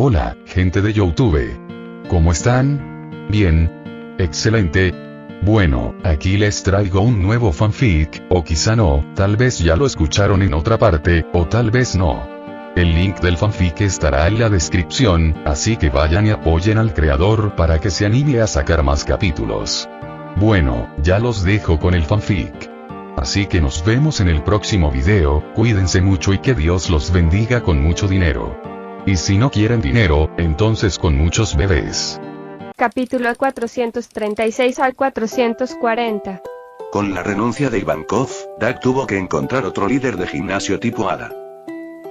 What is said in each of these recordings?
Hola, gente de YouTube. ¿Cómo están? Bien. Excelente. Bueno, aquí les traigo un nuevo fanfic, o quizá no, tal vez ya lo escucharon en otra parte, o tal vez no. El link del fanfic estará en la descripción, así que vayan y apoyen al creador para que se anime a sacar más capítulos. Bueno, ya los dejo con el fanfic. Así que nos vemos en el próximo video, cuídense mucho y que Dios los bendiga con mucho dinero. Y si no quieren dinero, entonces con muchos bebés. Capítulo 436 al 440. Con la renuncia de Ivankov, Dak tuvo que encontrar otro líder de gimnasio tipo hada.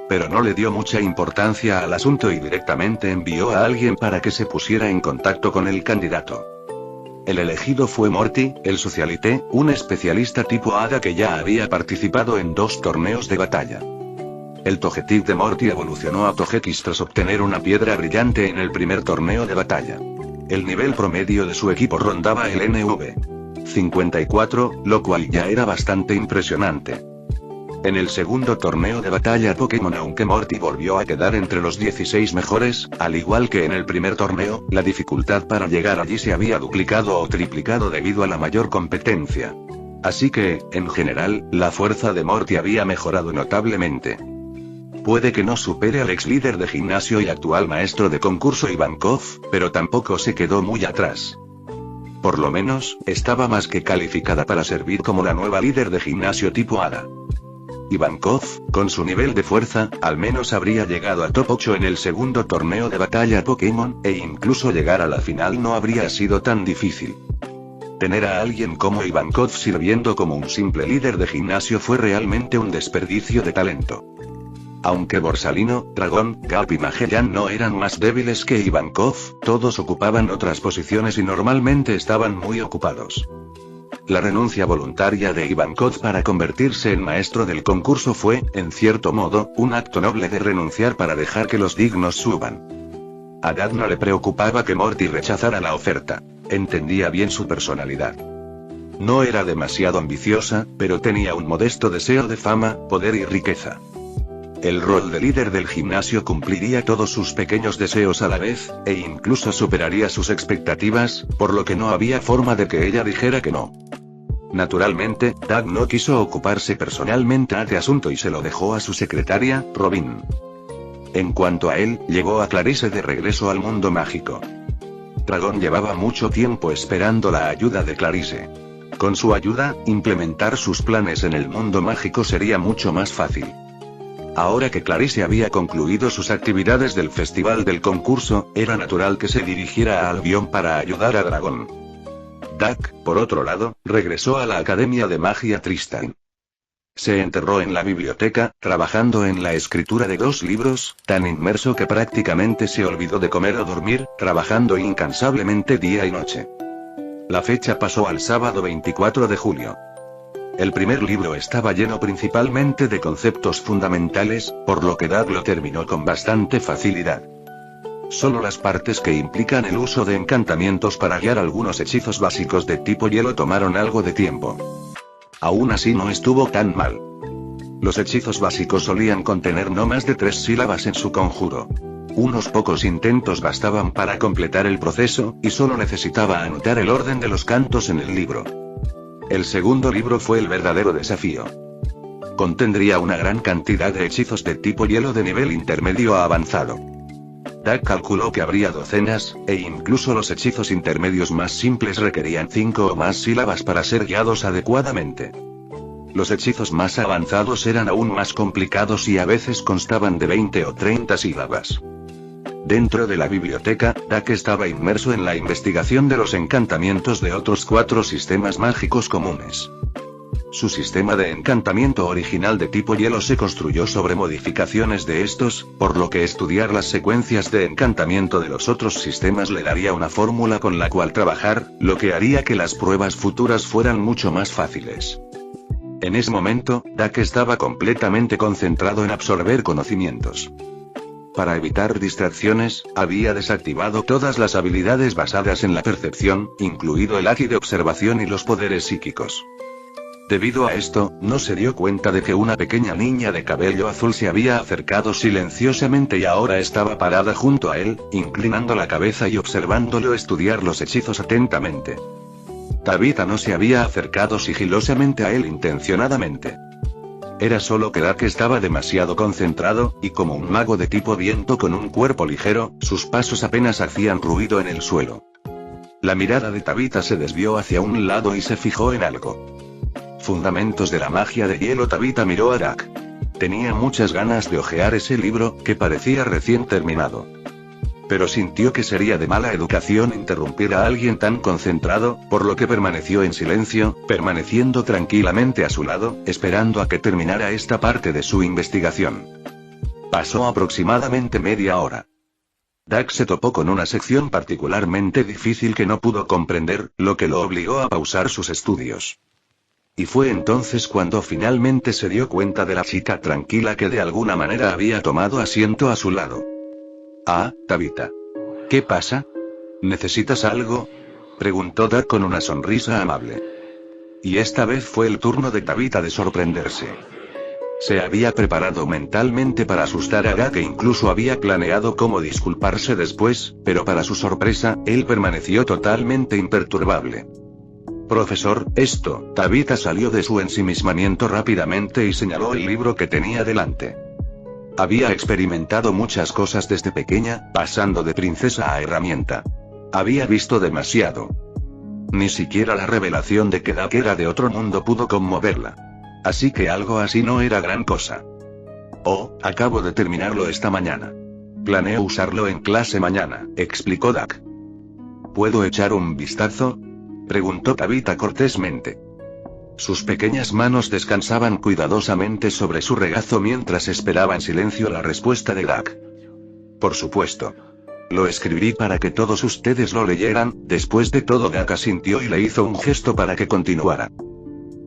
Pero no le dio mucha importancia al asunto y directamente envió a alguien para que se pusiera en contacto con el candidato. El elegido fue Morty, el socialité, un especialista tipo hada que ya había participado en 2 torneos de batalla. El Togetic de Morty evolucionó a Togekiss tras obtener una piedra brillante en el primer torneo de batalla. El nivel promedio de su equipo rondaba el NV54, lo cual ya era bastante impresionante. En el segundo torneo de batalla Pokémon, aunque Morty volvió a quedar entre los 16 mejores, al igual que en el primer torneo, la dificultad para llegar allí se había duplicado o triplicado debido a la mayor competencia. Así que, en general, la fuerza de Morty había mejorado notablemente. Puede que no supere al ex líder de gimnasio y actual maestro de concurso Ivankov, pero tampoco se quedó muy atrás. Por lo menos, estaba más que calificada para servir como la nueva líder de gimnasio tipo hada. Ivankov, con su nivel de fuerza, al menos habría llegado a top 8 en el segundo torneo de batalla Pokémon, e incluso llegar a la final no habría sido tan difícil. Tener a alguien como Ivankov sirviendo como un simple líder de gimnasio fue realmente un desperdicio de talento. Aunque Borsalino, Dragón, Gap y Magellan no eran más débiles que Ivankov, todos ocupaban otras posiciones y normalmente estaban muy ocupados. La renuncia voluntaria de Ivankov para convertirse en maestro del concurso fue, en cierto modo, un acto noble de renunciar para dejar que los dignos suban. A Dak no le preocupaba que Morty rechazara la oferta. Entendía bien su personalidad. No era demasiado ambiciosa, pero tenía un modesto deseo de fama, poder y riqueza. El rol de líder del gimnasio cumpliría todos sus pequeños deseos a la vez, e incluso superaría sus expectativas, por lo que no había forma de que ella dijera que no. Naturalmente, Dak no quiso ocuparse personalmente de asunto y se lo dejó a su secretaria, Robin. En cuanto a él, llevó a Clarice de regreso al mundo mágico. Dragón llevaba mucho tiempo esperando la ayuda de Clarice. Con su ayuda, implementar sus planes en el mundo mágico sería mucho más fácil. Ahora que Clarice había concluido sus actividades del festival del concurso, era natural que se dirigiera a Albion para ayudar a Dragón. Dak, por otro lado, regresó a la Academia de Magia Tristan. Se enterró en la biblioteca, trabajando en la escritura de 2 libros, tan inmerso que prácticamente se olvidó de comer o dormir, trabajando incansablemente día y noche. La fecha pasó al sábado 24 de julio. El primer libro estaba lleno principalmente de conceptos fundamentales, por lo que Dak lo terminó con bastante facilidad. Solo las partes que implican el uso de encantamientos para guiar algunos hechizos básicos de tipo hielo tomaron algo de tiempo. Aún así no estuvo tan mal. Los hechizos básicos solían contener no más de 3 sílabas en su conjuro. Unos pocos intentos bastaban para completar el proceso, y solo necesitaba anotar el orden de los cantos en el libro. El segundo libro fue el verdadero desafío. Contendría una gran cantidad de hechizos de tipo hielo de nivel intermedio a avanzado. Dak calculó que habría docenas, e incluso los hechizos intermedios más simples requerían 5 o más sílabas para ser guiados adecuadamente. Los hechizos más avanzados eran aún más complicados y a veces constaban de 20 o 30 sílabas. Dentro de la biblioteca, Dak estaba inmerso en la investigación de los encantamientos de otros 4 sistemas mágicos comunes. Su sistema de encantamiento original de tipo hielo se construyó sobre modificaciones de estos, por lo que estudiar las secuencias de encantamiento de los otros sistemas le daría una fórmula con la cual trabajar, lo que haría que las pruebas futuras fueran mucho más fáciles. En ese momento, Dak estaba completamente concentrado en absorber conocimientos. Para evitar distracciones, había desactivado todas las habilidades basadas en la percepción, incluido el haki de observación y los poderes psíquicos. Debido a esto, no se dio cuenta de que una pequeña niña de cabello azul se había acercado silenciosamente y ahora estaba parada junto a él, inclinando la cabeza y observándolo estudiar los hechizos atentamente. Tabitha no se había acercado sigilosamente a él intencionadamente. Era solo que Dak estaba demasiado concentrado, y como un mago de tipo viento con un cuerpo ligero, sus pasos apenas hacían ruido en el suelo. La mirada de Tabitha se desvió hacia un lado y se fijó en algo. Fundamentos de la magia de hielo. Tabitha miró a Dak. Tenía muchas ganas de hojear ese libro, que parecía recién terminado. Pero sintió que sería de mala educación interrumpir a alguien tan concentrado, por lo que permaneció en silencio, permaneciendo tranquilamente a su lado, esperando a que terminara esta parte de su investigación. Pasó aproximadamente media hora. Dak se topó con una sección particularmente difícil que no pudo comprender, lo que lo obligó a pausar sus estudios. Y fue entonces cuando finalmente se dio cuenta de la chica tranquila que de alguna manera había tomado asiento a su lado. «Ah, Tabitha. ¿Qué pasa? ¿Necesitas algo?», preguntó Dak con una sonrisa amable. Y esta vez fue el turno de Tabitha de sorprenderse. Se había preparado mentalmente para asustar a Dak e incluso había planeado cómo disculparse después, pero para su sorpresa, él permaneció totalmente imperturbable. «Profesor, esto». Tabitha salió de su ensimismamiento rápidamente y señaló el libro que tenía delante. Había experimentado muchas cosas desde pequeña, pasando de princesa a herramienta. Había visto demasiado. Ni siquiera la revelación de que Dak era de otro mundo pudo conmoverla. Así que algo así no era gran cosa. «Oh, acabo de terminarlo esta mañana. Planeo usarlo en clase mañana», explicó Dak. «¿Puedo echar un vistazo?», preguntó Tabitha cortésmente. Sus pequeñas manos descansaban cuidadosamente sobre su regazo mientras esperaba en silencio la respuesta de Dak. «Por supuesto. Lo escribí para que todos ustedes lo leyeran». Después de todo, Dak asintió y le hizo un gesto para que continuara.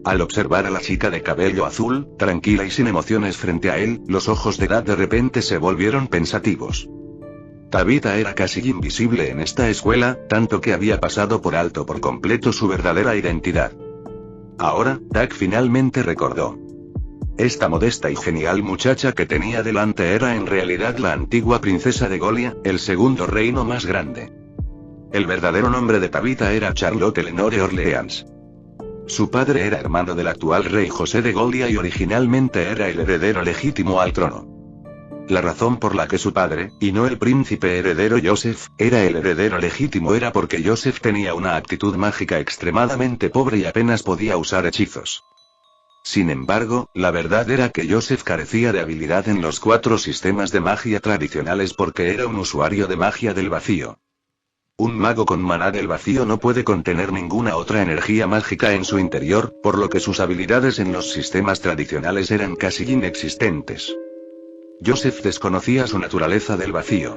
Al observar a la chica de cabello azul, tranquila y sin emociones frente a él, los ojos de Dak de repente se volvieron pensativos. Tabitha era casi invisible en esta escuela, tanto que había pasado por alto por completo su verdadera identidad. Ahora, Dak finalmente recordó. Esta modesta y genial muchacha que tenía delante era en realidad la antigua princesa de Golia, el segundo reino más grande. El verdadero nombre de Tabitha era Charlotte Lenore Orleans. Su padre era hermano del actual rey José de Golia y originalmente era el heredero legítimo al trono. La razón por la que su padre, y no el príncipe heredero Joseph, era el heredero legítimo era porque Joseph tenía una actitud mágica extremadamente pobre y apenas podía usar hechizos. Sin embargo, la verdad era que Joseph carecía de habilidad en los 4 sistemas de magia tradicionales porque era un usuario de magia del vacío. Un mago con maná del vacío no puede contener ninguna otra energía mágica en su interior, por lo que sus habilidades en los sistemas tradicionales eran casi inexistentes. Joseph desconocía su naturaleza del vacío.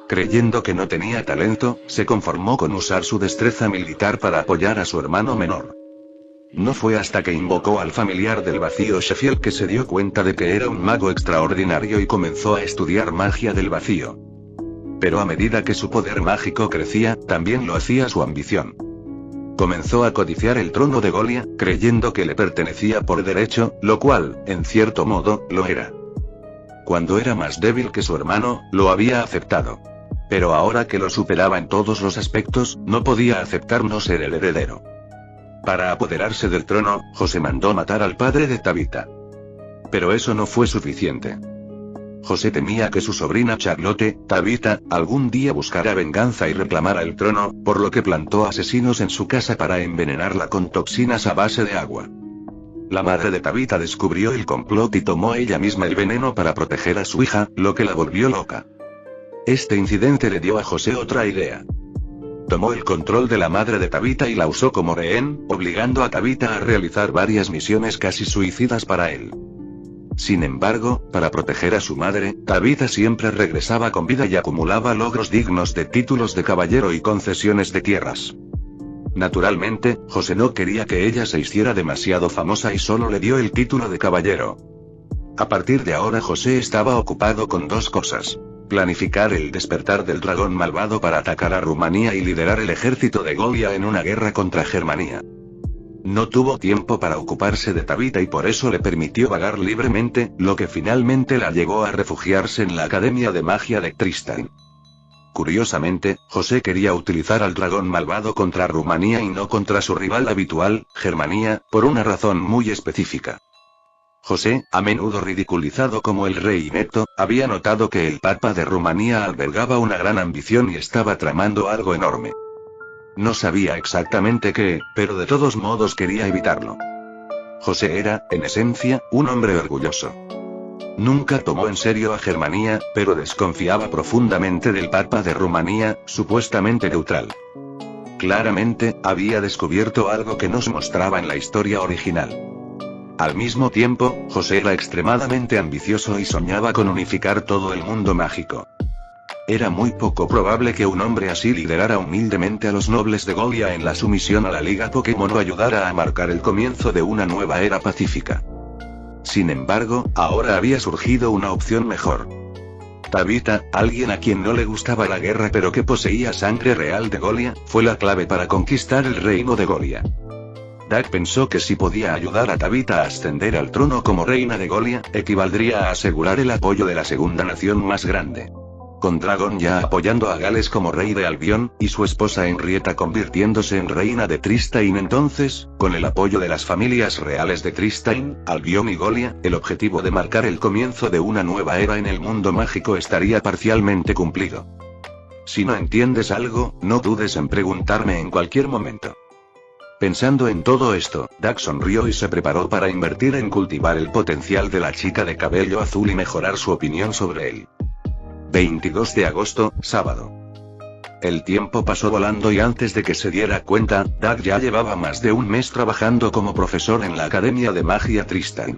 Creyendo que no tenía talento, se conformó con usar su destreza militar para apoyar a su hermano menor. No fue hasta que invocó al familiar del vacío Sheffield que se dio cuenta de que era un mago extraordinario y comenzó a estudiar magia del vacío. Pero a medida que su poder mágico crecía, también lo hacía su ambición. Comenzó a codiciar el trono de Golia, creyendo que le pertenecía por derecho, lo cual, en cierto modo, lo era. Cuando era más débil que su hermano, lo había aceptado. Pero ahora que lo superaba en todos los aspectos, no podía aceptar no ser el heredero. Para apoderarse del trono, José mandó matar al padre de Tabitha. Pero eso no fue suficiente. José temía que su sobrina Charlotte, Tabitha, algún día buscara venganza y reclamara el trono, por lo que plantó asesinos en su casa para envenenarla con toxinas a base de agua. La madre de Tabitha descubrió el complot y tomó ella misma el veneno para proteger a su hija, lo que la volvió loca. Este incidente le dio a José otra idea. Tomó el control de la madre de Tabitha y la usó como rehén, obligando a Tabitha a realizar varias misiones casi suicidas para él. Sin embargo, para proteger a su madre, Tabitha siempre regresaba con vida y acumulaba logros dignos de títulos de caballero y concesiones de tierras. Naturalmente, José no quería que ella se hiciera demasiado famosa y solo le dio el título de caballero. A partir de ahora José estaba ocupado con 2 cosas. Planificar el despertar del dragón malvado para atacar a Rumanía y liderar el ejército de Golia en una guerra contra Germania. No tuvo tiempo para ocuparse de Tabitha y por eso le permitió vagar libremente, lo que finalmente la llevó a refugiarse en la Academia de Magia de Tristan. Curiosamente, José quería utilizar al dragón malvado contra Rumanía y no contra su rival habitual, Germania, por una razón muy específica. José, a menudo ridiculizado como el rey inepto, había notado que el Papa de Rumanía albergaba una gran ambición y estaba tramando algo enorme. No sabía exactamente qué, pero de todos modos quería evitarlo. José era, en esencia, un hombre orgulloso. Nunca tomó en serio a Germania, pero desconfiaba profundamente del Papa de Rumanía, supuestamente neutral. Claramente, había descubierto algo que no se mostraba en la historia original. Al mismo tiempo, José era extremadamente ambicioso y soñaba con unificar todo el mundo mágico. Era muy poco probable que un hombre así liderara humildemente a los nobles de Golia en la sumisión a la Liga Pokémon o ayudara a marcar el comienzo de una nueva era pacífica. Sin embargo, ahora había surgido una opción mejor. Tabitha, alguien a quien no le gustaba la guerra pero que poseía sangre real de Golia, fue la clave para conquistar el reino de Golia. Doug pensó que si podía ayudar a Tabitha a ascender al trono como reina de Golia, equivaldría a asegurar el apoyo de la segunda nación más grande. Con Dragon ya apoyando a Gales como rey de Albion, y su esposa Henrietta convirtiéndose en reina de Tristain entonces, con el apoyo de las familias reales de Tristain, Albion y Golia, el objetivo de marcar el comienzo de una nueva era en el mundo mágico estaría parcialmente cumplido. Si no entiendes algo, no dudes en preguntarme en cualquier momento. Pensando en todo esto, Doug sonrió y se preparó para invertir en cultivar el potencial de la chica de cabello azul y mejorar su opinión sobre él. 22 de agosto, sábado. El tiempo pasó volando y antes de que se diera cuenta, Doug ya llevaba más de un mes trabajando como profesor en la Academia de Magia Tristan.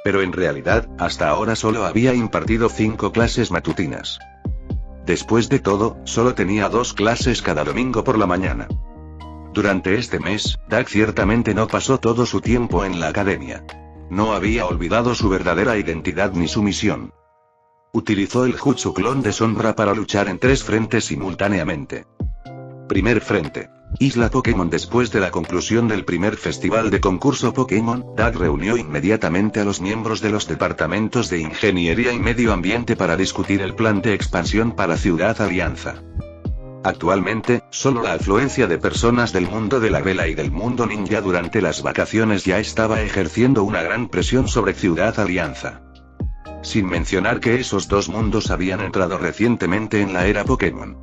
Pero en realidad, hasta ahora solo había impartido 5 clases matutinas. Después de todo, solo tenía 2 clases cada domingo por la mañana. Durante este mes, Doug ciertamente no pasó todo su tiempo en la academia. No había olvidado su verdadera identidad ni su misión. Utilizó el Jutsu Clon de Sombra para luchar en 3 frentes simultáneamente. Primer frente. Isla Pokémon. Después de la conclusión del primer festival de concurso Pokémon, Doug reunió inmediatamente a los miembros de los departamentos de Ingeniería y Medio Ambiente para discutir el plan de expansión para Ciudad Alianza. Actualmente, solo la afluencia de personas del mundo de la vela y del mundo ninja durante las vacaciones ya estaba ejerciendo una gran presión sobre Ciudad Alianza. Sin mencionar que esos 2 mundos habían entrado recientemente en la era Pokémon.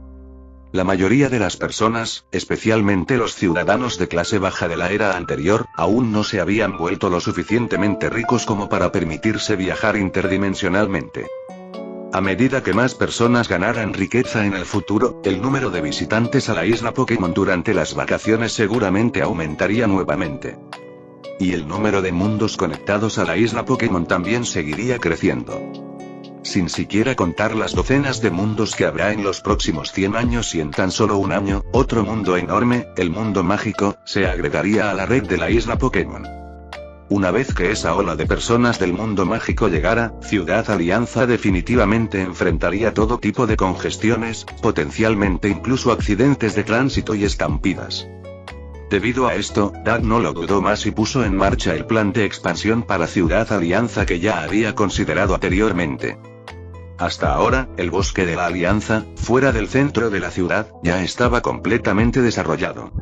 La mayoría de las personas, especialmente los ciudadanos de clase baja de la era anterior, aún no se habían vuelto lo suficientemente ricos como para permitirse viajar interdimensionalmente. A medida que más personas ganaran riqueza en el futuro, el número de visitantes a la isla Pokémon durante las vacaciones seguramente aumentaría nuevamente. Y el número de mundos conectados a la isla Pokémon también seguiría creciendo. Sin siquiera contar las docenas de mundos que habrá en los próximos 100 años y en tan solo un año, otro mundo enorme, el mundo mágico, se agregaría a la red de la isla Pokémon. Una vez que esa ola de personas del mundo mágico llegara, Ciudad Alianza definitivamente enfrentaría todo tipo de congestiones, potencialmente incluso accidentes de tránsito y estampidas. Debido a esto, Doug no lo dudó más y puso en marcha el plan de expansión para Ciudad Alianza que ya había considerado anteriormente. Hasta ahora, el bosque de la Alianza, fuera del centro de la ciudad, ya estaba completamente desarrollado.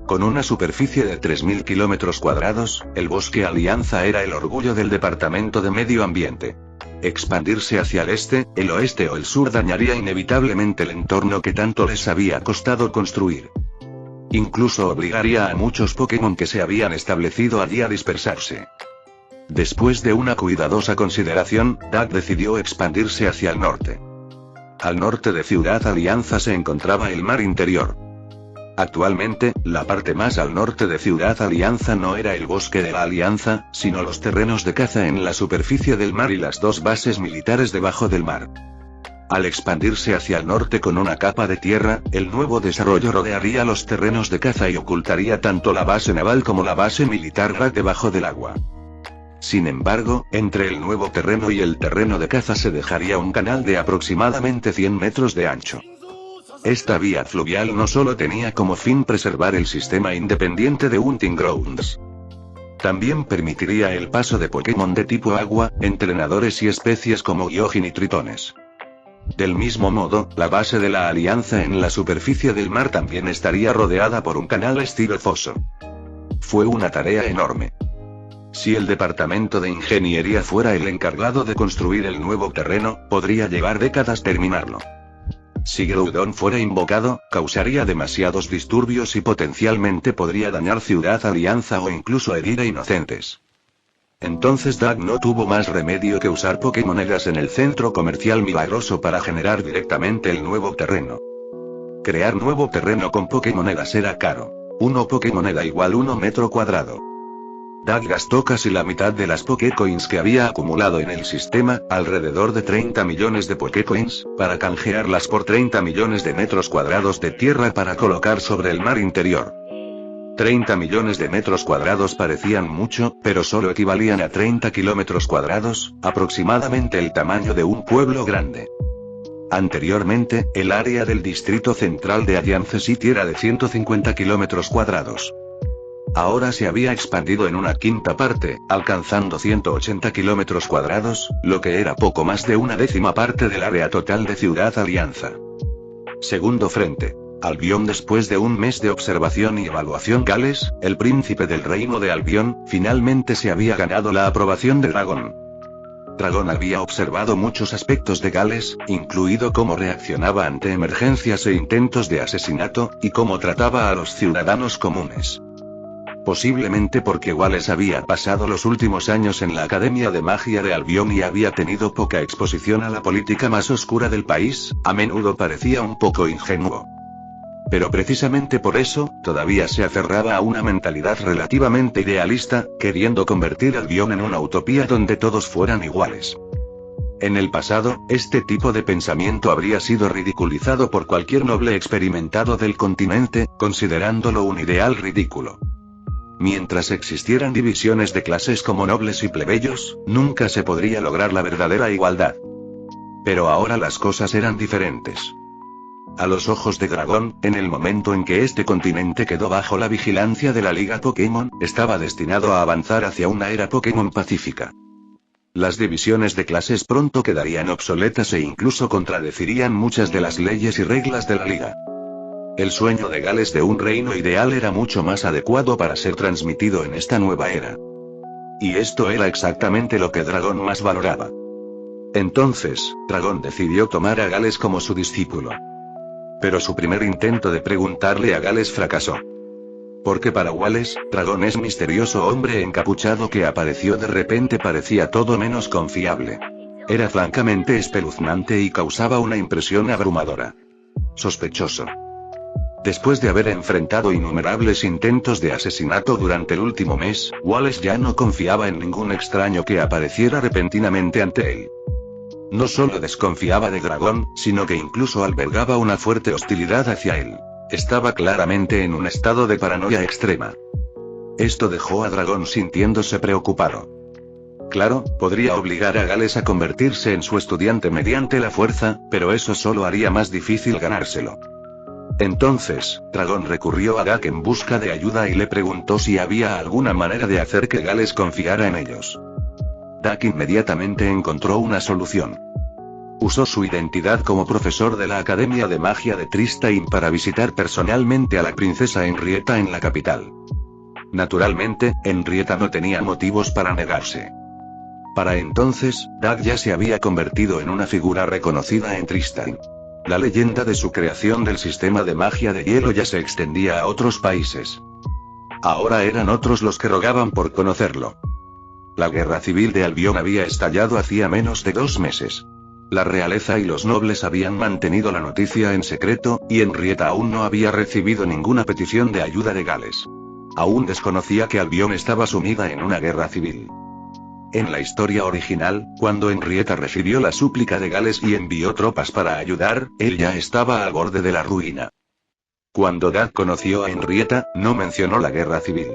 Con una superficie de 3.000 kilómetros cuadrados, el bosque Alianza era el orgullo del Departamento de Medio Ambiente. Expandirse hacia el este, el oeste o el sur dañaría inevitablemente el entorno que tanto les había costado construir. Incluso obligaría a muchos Pokémon que se habían establecido allí a dispersarse. Después de una cuidadosa consideración, Doug decidió expandirse hacia el norte. Al norte de Ciudad Alianza se encontraba el mar interior. Actualmente, la parte más al norte de Ciudad Alianza no era el bosque de la Alianza, sino los terrenos de caza en la superficie del mar y las 2 bases militares debajo del mar. Al expandirse hacia el norte con una capa de tierra, el nuevo desarrollo rodearía los terrenos de caza y ocultaría tanto la base naval como la base militar Rat debajo del agua. Sin embargo, entre el nuevo terreno y el terreno de caza se dejaría un canal de aproximadamente 100 metros de ancho. Esta vía fluvial no solo tenía como fin preservar el sistema independiente de Hunting Grounds. También permitiría el paso de Pokémon de tipo agua, entrenadores y especies como Gyojin y Tritones. Del mismo modo, la base de la alianza en la superficie del mar también estaría rodeada por un canal estilo foso. Fue una tarea enorme. Si el departamento de ingeniería fuera el encargado de construir el nuevo terreno, podría llevar décadas terminarlo. Si Groudon fuera invocado, causaría demasiados disturbios y potencialmente podría dañar Ciudad Alianza o incluso herir a inocentes. Entonces Doug no tuvo más remedio que usar Pokémonedas en el centro comercial milagroso para generar directamente el nuevo terreno. Crear nuevo terreno con Pokémonedas era caro. 1 Pokémoneda igual 1 metro cuadrado. Doug gastó casi la mitad de las Pokécoins que había acumulado en el sistema, alrededor de 30 millones de Pokécoins, para canjearlas por 30 millones de metros cuadrados de tierra para colocar sobre el mar interior. 30 millones de metros cuadrados parecían mucho, pero solo equivalían a 30 kilómetros cuadrados, aproximadamente el tamaño de un pueblo grande. Anteriormente, el área del distrito central de Alliance City era de 150 kilómetros cuadrados. Ahora se había expandido en una quinta parte, alcanzando 180 kilómetros cuadrados, lo que era poco más de una décima parte del área total de Ciudad Alianza. Segundo frente. Albion. Después de un mes de observación y evaluación, Gales, el príncipe del reino de Albion, finalmente se había ganado la aprobación de Dragon. Dragon había observado muchos aspectos de Gales, incluido cómo reaccionaba ante emergencias e intentos de asesinato, y cómo trataba a los ciudadanos comunes. Posiblemente porque Wallace había pasado los últimos años en la Academia de Magia de Albion y había tenido poca exposición a la política más oscura del país, a menudo parecía un poco ingenuo. Pero precisamente por eso, todavía se aferraba a una mentalidad relativamente idealista, queriendo convertir Albion en una utopía donde todos fueran iguales. En el pasado, este tipo de pensamiento habría sido ridiculizado por cualquier noble experimentado del continente, considerándolo un ideal ridículo. Mientras existieran divisiones de clases como nobles y plebeyos, nunca se podría lograr la verdadera igualdad. Pero ahora las cosas eran diferentes. A los ojos de Dragón, en el momento en que este continente quedó bajo la vigilancia de la Liga Pokémon, estaba destinado a avanzar hacia una era Pokémon pacífica. Las divisiones de clases pronto quedarían obsoletas e incluso contradecirían muchas de las leyes y reglas de la Liga. El sueño de Gales de un reino ideal era mucho más adecuado para ser transmitido en esta nueva era. Y esto era exactamente lo que Dragón más valoraba. Entonces, Dragón decidió tomar a Gales como su discípulo. Pero su primer intento de preguntarle a Gales fracasó. Porque para Wallace, Dragón es misterioso hombre encapuchado que apareció de repente parecía todo menos confiable. Era francamente espeluznante y causaba una impresión abrumadora. Sospechoso. Después de haber enfrentado innumerables intentos de asesinato durante el último mes, Wallace ya no confiaba en ningún extraño que apareciera repentinamente ante él. No solo desconfiaba de Dragón, sino que incluso albergaba una fuerte hostilidad hacia él. Estaba claramente en un estado de paranoia extrema. Esto dejó a Dragón sintiéndose preocupado. Claro, podría obligar a Gales a convertirse en su estudiante mediante la fuerza, pero eso solo haría más difícil ganárselo. Entonces, Dragón recurrió a Gak en busca de ayuda y le preguntó si había alguna manera de hacer que Gales confiara en ellos. Dak inmediatamente encontró una solución. Usó su identidad como profesor de la Academia de Magia de Tristane para visitar personalmente a la princesa Henrietta en la capital. Naturalmente, Henrietta no tenía motivos para negarse. Para entonces, Dak ya se había convertido en una figura reconocida en Tristane. La leyenda de su creación del sistema de magia de hielo ya se extendía a otros países. Ahora eran otros los que rogaban por conocerlo. La guerra civil de Albion había estallado hacía menos de 2 meses. La realeza y los nobles habían mantenido la noticia en secreto, y Henrietta aún no había recibido ninguna petición de ayuda de Gales. Aún desconocía que Albion estaba sumida en una guerra civil. En la historia original, cuando Henrietta recibió la súplica de Gales y envió tropas para ayudar, él ya estaba al borde de la ruina. Cuando Dak conoció a Henrietta, no mencionó la guerra civil.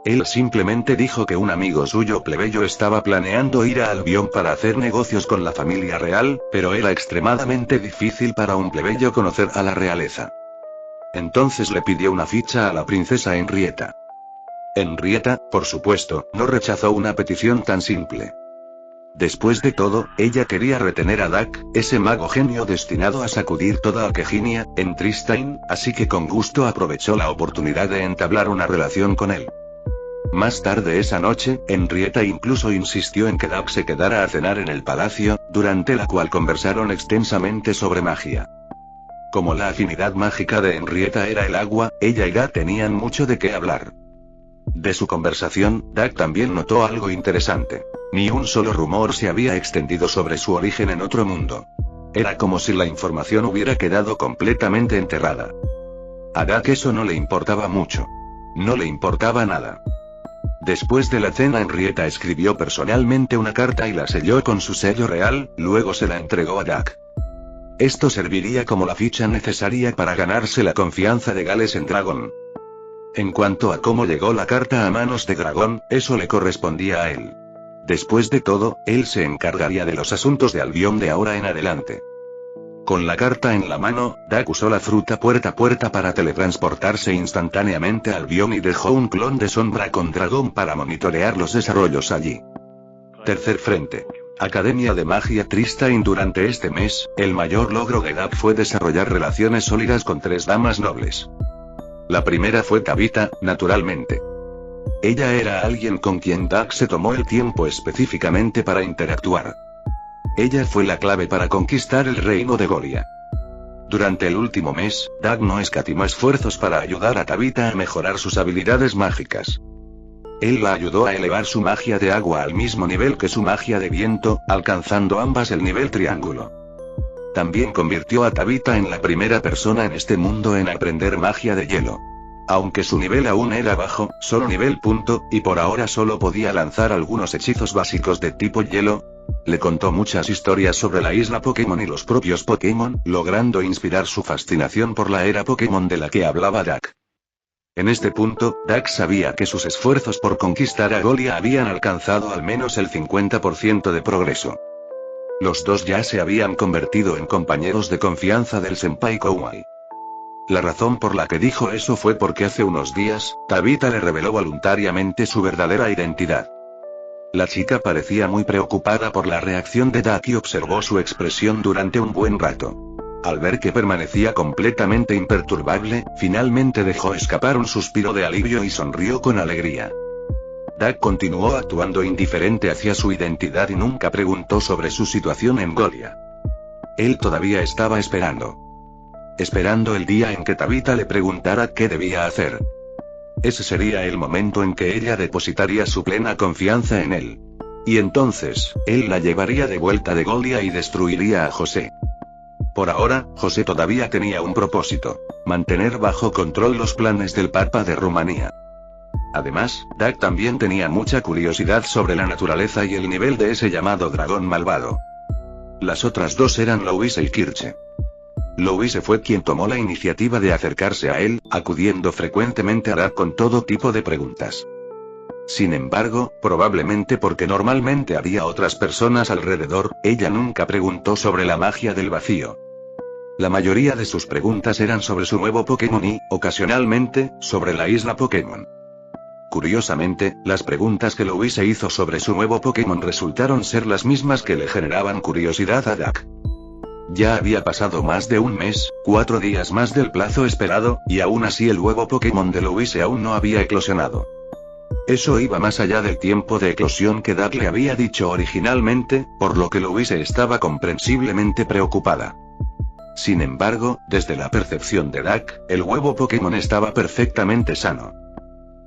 Él simplemente dijo que un amigo suyo plebeyo estaba planeando ir a Albion para hacer negocios con la familia real, pero era extremadamente difícil para un plebeyo conocer a la realeza. Entonces le pidió una ficha a la princesa Henrietta. Henrietta, por supuesto, no rechazó una petición tan simple. Después de todo, ella quería retener a Dak, ese mago genio destinado a sacudir toda Akeginia, en Tristane, así que con gusto aprovechó la oportunidad de entablar una relación con él. Más tarde esa noche, Henrietta incluso insistió en que Dak se quedara a cenar en el palacio, durante la cual conversaron extensamente sobre magia. Como la afinidad mágica de Henrietta era el agua, ella y Dak tenían mucho de qué hablar. De su conversación, Dak también notó algo interesante. Ni un solo rumor se había extendido sobre su origen en otro mundo. Era como si la información hubiera quedado completamente enterrada. A Dak eso no le importaba mucho. No le importaba nada. Después de la cena, Henrietta escribió personalmente una carta y la selló con su sello real, luego se la entregó a Dak. Esto serviría como la ficha necesaria para ganarse la confianza de Gales en Dragón. En cuanto a cómo llegó la carta a manos de Dragón, eso le correspondía a él. Después de todo, él se encargaría de los asuntos de Albion de ahora en adelante. Con la carta en la mano, Dak usó la fruta puerta a puerta para teletransportarse instantáneamente a Albion y dejó un clon de sombra con Dragón para monitorear los desarrollos allí. Tercer frente. Academia de Magia Tristane. Durante este mes, el mayor logro de Dak fue desarrollar relaciones sólidas con 3 damas nobles. La primera fue Tabitha, naturalmente. Ella era alguien con quien Dak se tomó el tiempo específicamente para interactuar. Ella fue la clave para conquistar el reino de Golia. Durante el último mes, Dak no escatimó esfuerzos para ayudar a Tabitha a mejorar sus habilidades mágicas. Él la ayudó a elevar su magia de agua al mismo nivel que su magia de viento, alcanzando ambas el nivel triángulo. También convirtió a Tabitha en la primera persona en este mundo en aprender magia de hielo. Aunque su nivel aún era bajo, solo nivel punto, y por ahora solo podía lanzar algunos hechizos básicos de tipo hielo, le contó muchas historias sobre la isla Pokémon y los propios Pokémon, logrando inspirar su fascinación por la era Pokémon de la que hablaba Dak. En este punto, Dak sabía que sus esfuerzos por conquistar a Golia habían alcanzado al menos el 50% de progreso. Los dos ya se habían convertido en compañeros de confianza del Senpai Kouai. La razón por la que dijo eso fue porque hace unos días, Tabitha le reveló voluntariamente su verdadera identidad. La chica parecía muy preocupada por la reacción de Dak y observó su expresión durante un buen rato. Al ver que permanecía completamente imperturbable, finalmente dejó escapar un suspiro de alivio y sonrió con alegría. Dak continuó actuando indiferente hacia su identidad y nunca preguntó sobre su situación en Golia. Él todavía estaba esperando el día en que Tabitha le preguntara qué debía hacer. Ese sería el momento en que ella depositaría su plena confianza en él. Y entonces, él la llevaría de vuelta de Golia y destruiría a José. Por ahora, José todavía tenía un propósito: mantener bajo control los planes del Papa de Rumanía. Además, Dak también tenía mucha curiosidad sobre la naturaleza y el nivel de ese llamado dragón malvado. Las otras dos eran Louise y Kirche. Louise fue quien tomó la iniciativa de acercarse a él, acudiendo frecuentemente a Dak con todo tipo de preguntas. Sin embargo, probablemente porque normalmente había otras personas alrededor, ella nunca preguntó sobre la magia del vacío. La mayoría de sus preguntas eran sobre su nuevo Pokémon y, ocasionalmente, sobre la isla Pokémon. Curiosamente, las preguntas que Louise hizo sobre su nuevo Pokémon resultaron ser las mismas que le generaban curiosidad a Dak. Ya había pasado más de un mes, 4 días más del plazo esperado, y aún así el nuevo Pokémon de Louise aún no había eclosionado. Eso iba más allá del tiempo de eclosión que Dak le había dicho originalmente, por lo que Louise estaba comprensiblemente preocupada. Sin embargo, desde la percepción de Dak, el nuevo Pokémon estaba perfectamente sano.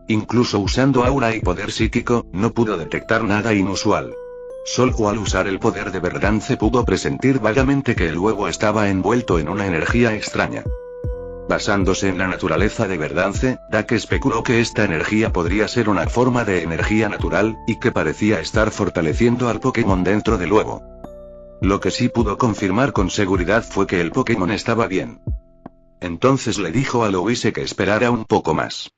Incluso usando aura y poder psíquico, no pudo detectar nada inusual. Solo al usar el poder de Verdance pudo presentir vagamente que el huevo estaba envuelto en una energía extraña. Basándose en la naturaleza de Verdance, Dak especuló que esta energía podría ser una forma de energía natural, y que parecía estar fortaleciendo al Pokémon dentro del huevo. Lo que sí pudo confirmar con seguridad fue que el Pokémon estaba bien. Entonces le dijo a Louise que esperara un poco más.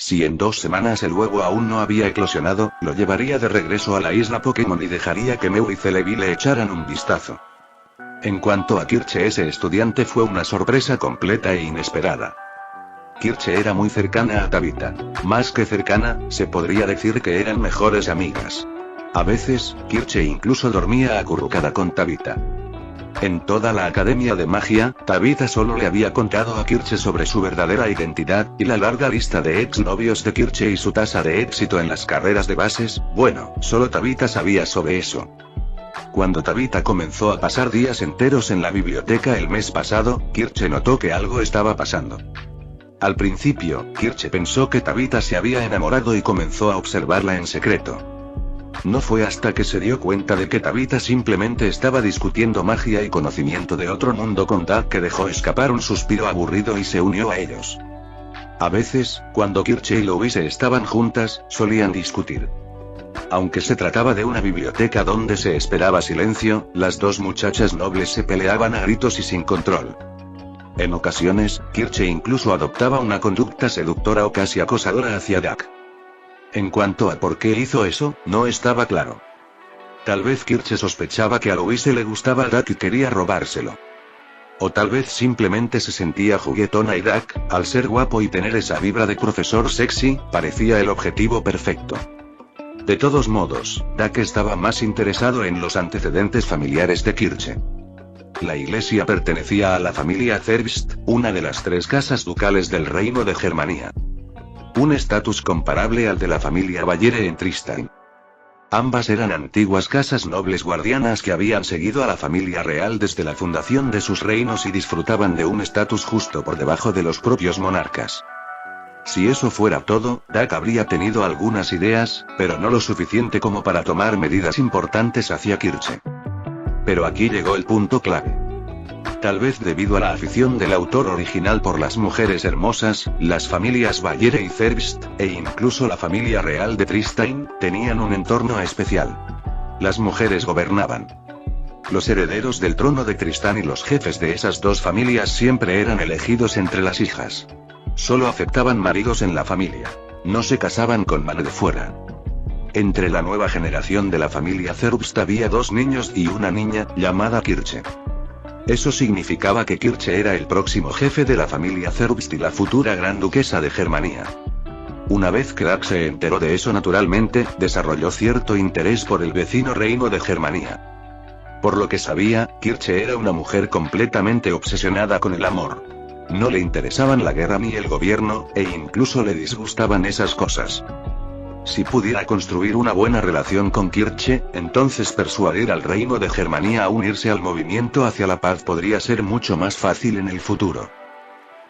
Si en 2 semanas el huevo aún no había eclosionado, lo llevaría de regreso a la isla Pokémon y dejaría que Mew y Celebi le echaran un vistazo. En cuanto a Kirche, ese estudiante fue una sorpresa completa e inesperada. Kirche era muy cercana a Tabitha. Más que cercana, se podría decir que eran mejores amigas. A veces, Kirche incluso dormía acurrucada con Tabitha. En toda la Academia de Magia, Tabitha solo le había contado a Kirche sobre su verdadera identidad, y la larga lista de exnovios de Kirche y su tasa de éxito en las carreras de bases, bueno, solo Tabitha sabía sobre eso. Cuando Tabitha comenzó a pasar días enteros en la biblioteca el mes pasado, Kirche notó que algo estaba pasando. Al principio, Kirche pensó que Tabitha se había enamorado y comenzó a observarla en secreto. No fue hasta que se dio cuenta de que Tabitha simplemente estaba discutiendo magia y conocimiento de otro mundo con Doug que dejó escapar un suspiro aburrido y se unió a ellos. A veces, cuando Kirche y Louise estaban juntas, solían discutir. Aunque se trataba de una biblioteca donde se esperaba silencio, las dos muchachas nobles se peleaban a gritos y sin control. En ocasiones, Kirche incluso adoptaba una conducta seductora o casi acosadora hacia Doug. En cuanto a por qué hizo eso, no estaba claro. Tal vez Kirche sospechaba que a Louise le gustaba Doug y quería robárselo. O tal vez simplemente se sentía juguetona y Doug, al ser guapo y tener esa vibra de profesor sexy, parecía el objetivo perfecto. De todos modos, Doug estaba más interesado en los antecedentes familiares de Kirche. La iglesia pertenecía a la familia Zerbst, una de las 3 casas ducales del reino de Germania. Un estatus comparable al de la familia Baviera en Tristán. Ambas eran antiguas casas nobles guardianas que habían seguido a la familia real desde la fundación de sus reinos y disfrutaban de un estatus justo por debajo de los propios monarcas. Si eso fuera todo, Doug habría tenido algunas ideas, pero no lo suficiente como para tomar medidas importantes hacia Kirche. Pero aquí llegó el punto clave. Tal vez debido a la afición del autor original por las mujeres hermosas, las familias Baviera y Zerbst, e incluso la familia real de Tristán, tenían un entorno especial. Las mujeres gobernaban. Los herederos del trono de Tristán y los jefes de esas dos familias siempre eran elegidos entre las hijas. Solo aceptaban maridos en la familia. No se casaban con mano de fuera. Entre la nueva generación de la familia Zerbst había 2 niños y una niña, llamada Kirche. Eso significaba que Kirche era el próximo jefe de la familia Zerbst y la futura gran duquesa de Germania. Una vez que Doug se enteró de eso, naturalmente, desarrolló cierto interés por el vecino reino de Germania. Por lo que sabía, Kirche era una mujer completamente obsesionada con el amor. No le interesaban la guerra ni el gobierno, e incluso le disgustaban esas cosas. Si pudiera construir una buena relación con Kirche, entonces persuadir al reino de Germania a unirse al movimiento hacia la paz podría ser mucho más fácil en el futuro.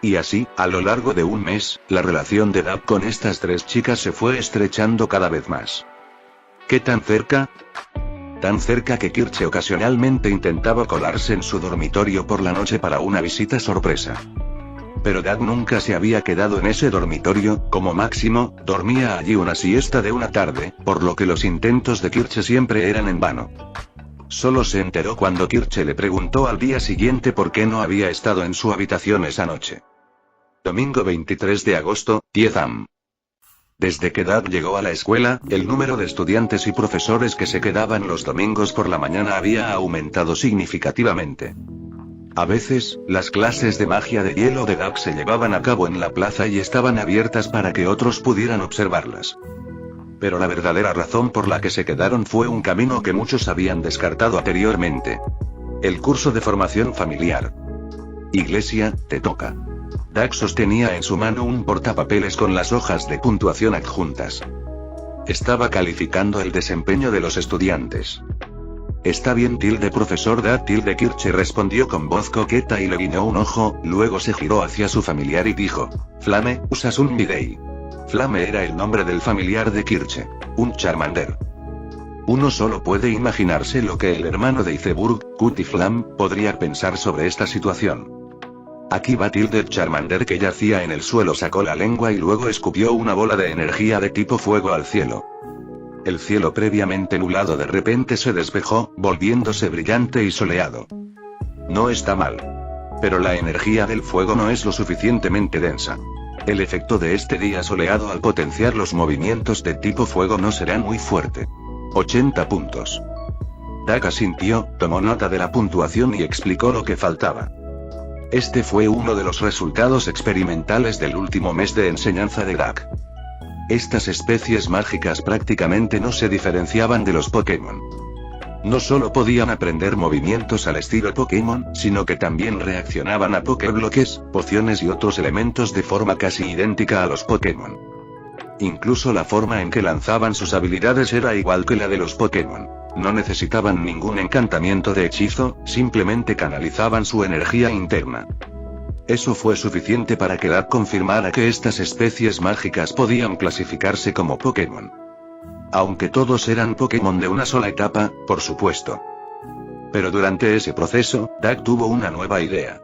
Y así, a lo largo de un mes, la relación de Doug con estas 3 chicas se fue estrechando cada vez más. ¿Qué tan cerca? Tan cerca que Kirche ocasionalmente intentaba colarse en su dormitorio por la noche para una visita sorpresa. Pero Doug nunca se había quedado en ese dormitorio, como máximo, dormía allí una siesta de una tarde, por lo que los intentos de Kirche siempre eran en vano. Solo se enteró cuando Kirche le preguntó al día siguiente por qué no había estado en su habitación esa noche. Domingo 23 de agosto, 10 am. Desde que Doug llegó a la escuela, el número de estudiantes y profesores que se quedaban los domingos por la mañana había aumentado significativamente. A veces, las clases de magia de hielo de Doug se llevaban a cabo en la plaza y estaban abiertas para que otros pudieran observarlas. Pero la verdadera razón por la que se quedaron fue un camino que muchos habían descartado anteriormente. El curso de formación familiar. Iglesia, te toca. Doug sostenía en su mano un portapapeles con las hojas de puntuación adjuntas. Estaba calificando el desempeño de los estudiantes. Está bien, profesor Doug. Kirche respondió con voz coqueta y le guiñó un ojo, luego se giró hacia su familiar y dijo: Flame, usas un bidei. Flame era el nombre del familiar de Kirche. Un Charmander. Uno solo puede imaginarse lo que el hermano de Iceburg, Cutiflam, podría pensar sobre esta situación. Aquí va Charmander, que yacía en el suelo, sacó la lengua y luego escupió una bola de energía de tipo fuego al cielo. El cielo previamente nublado de repente se despejó, volviéndose brillante y soleado. No está mal. Pero la energía del fuego no es lo suficientemente densa. El efecto de este día soleado al potenciar los movimientos de tipo fuego no será muy fuerte. 80 puntos. Doug asintió, tomó nota de la puntuación y explicó lo que faltaba. Este fue uno de los resultados experimentales del último mes de enseñanza de Doug. Estas especies mágicas prácticamente no se diferenciaban de los Pokémon. No solo podían aprender movimientos al estilo Pokémon, sino que también reaccionaban a Pokébloques, pociones y otros elementos de forma casi idéntica a los Pokémon. Incluso la forma en que lanzaban sus habilidades era igual que la de los Pokémon. No necesitaban ningún encantamiento de hechizo, simplemente canalizaban su energía interna. Eso fue suficiente para que Doug confirmara que estas especies mágicas podían clasificarse como Pokémon. Aunque todos eran Pokémon de una sola etapa, por supuesto. Pero durante ese proceso, Doug tuvo una nueva idea.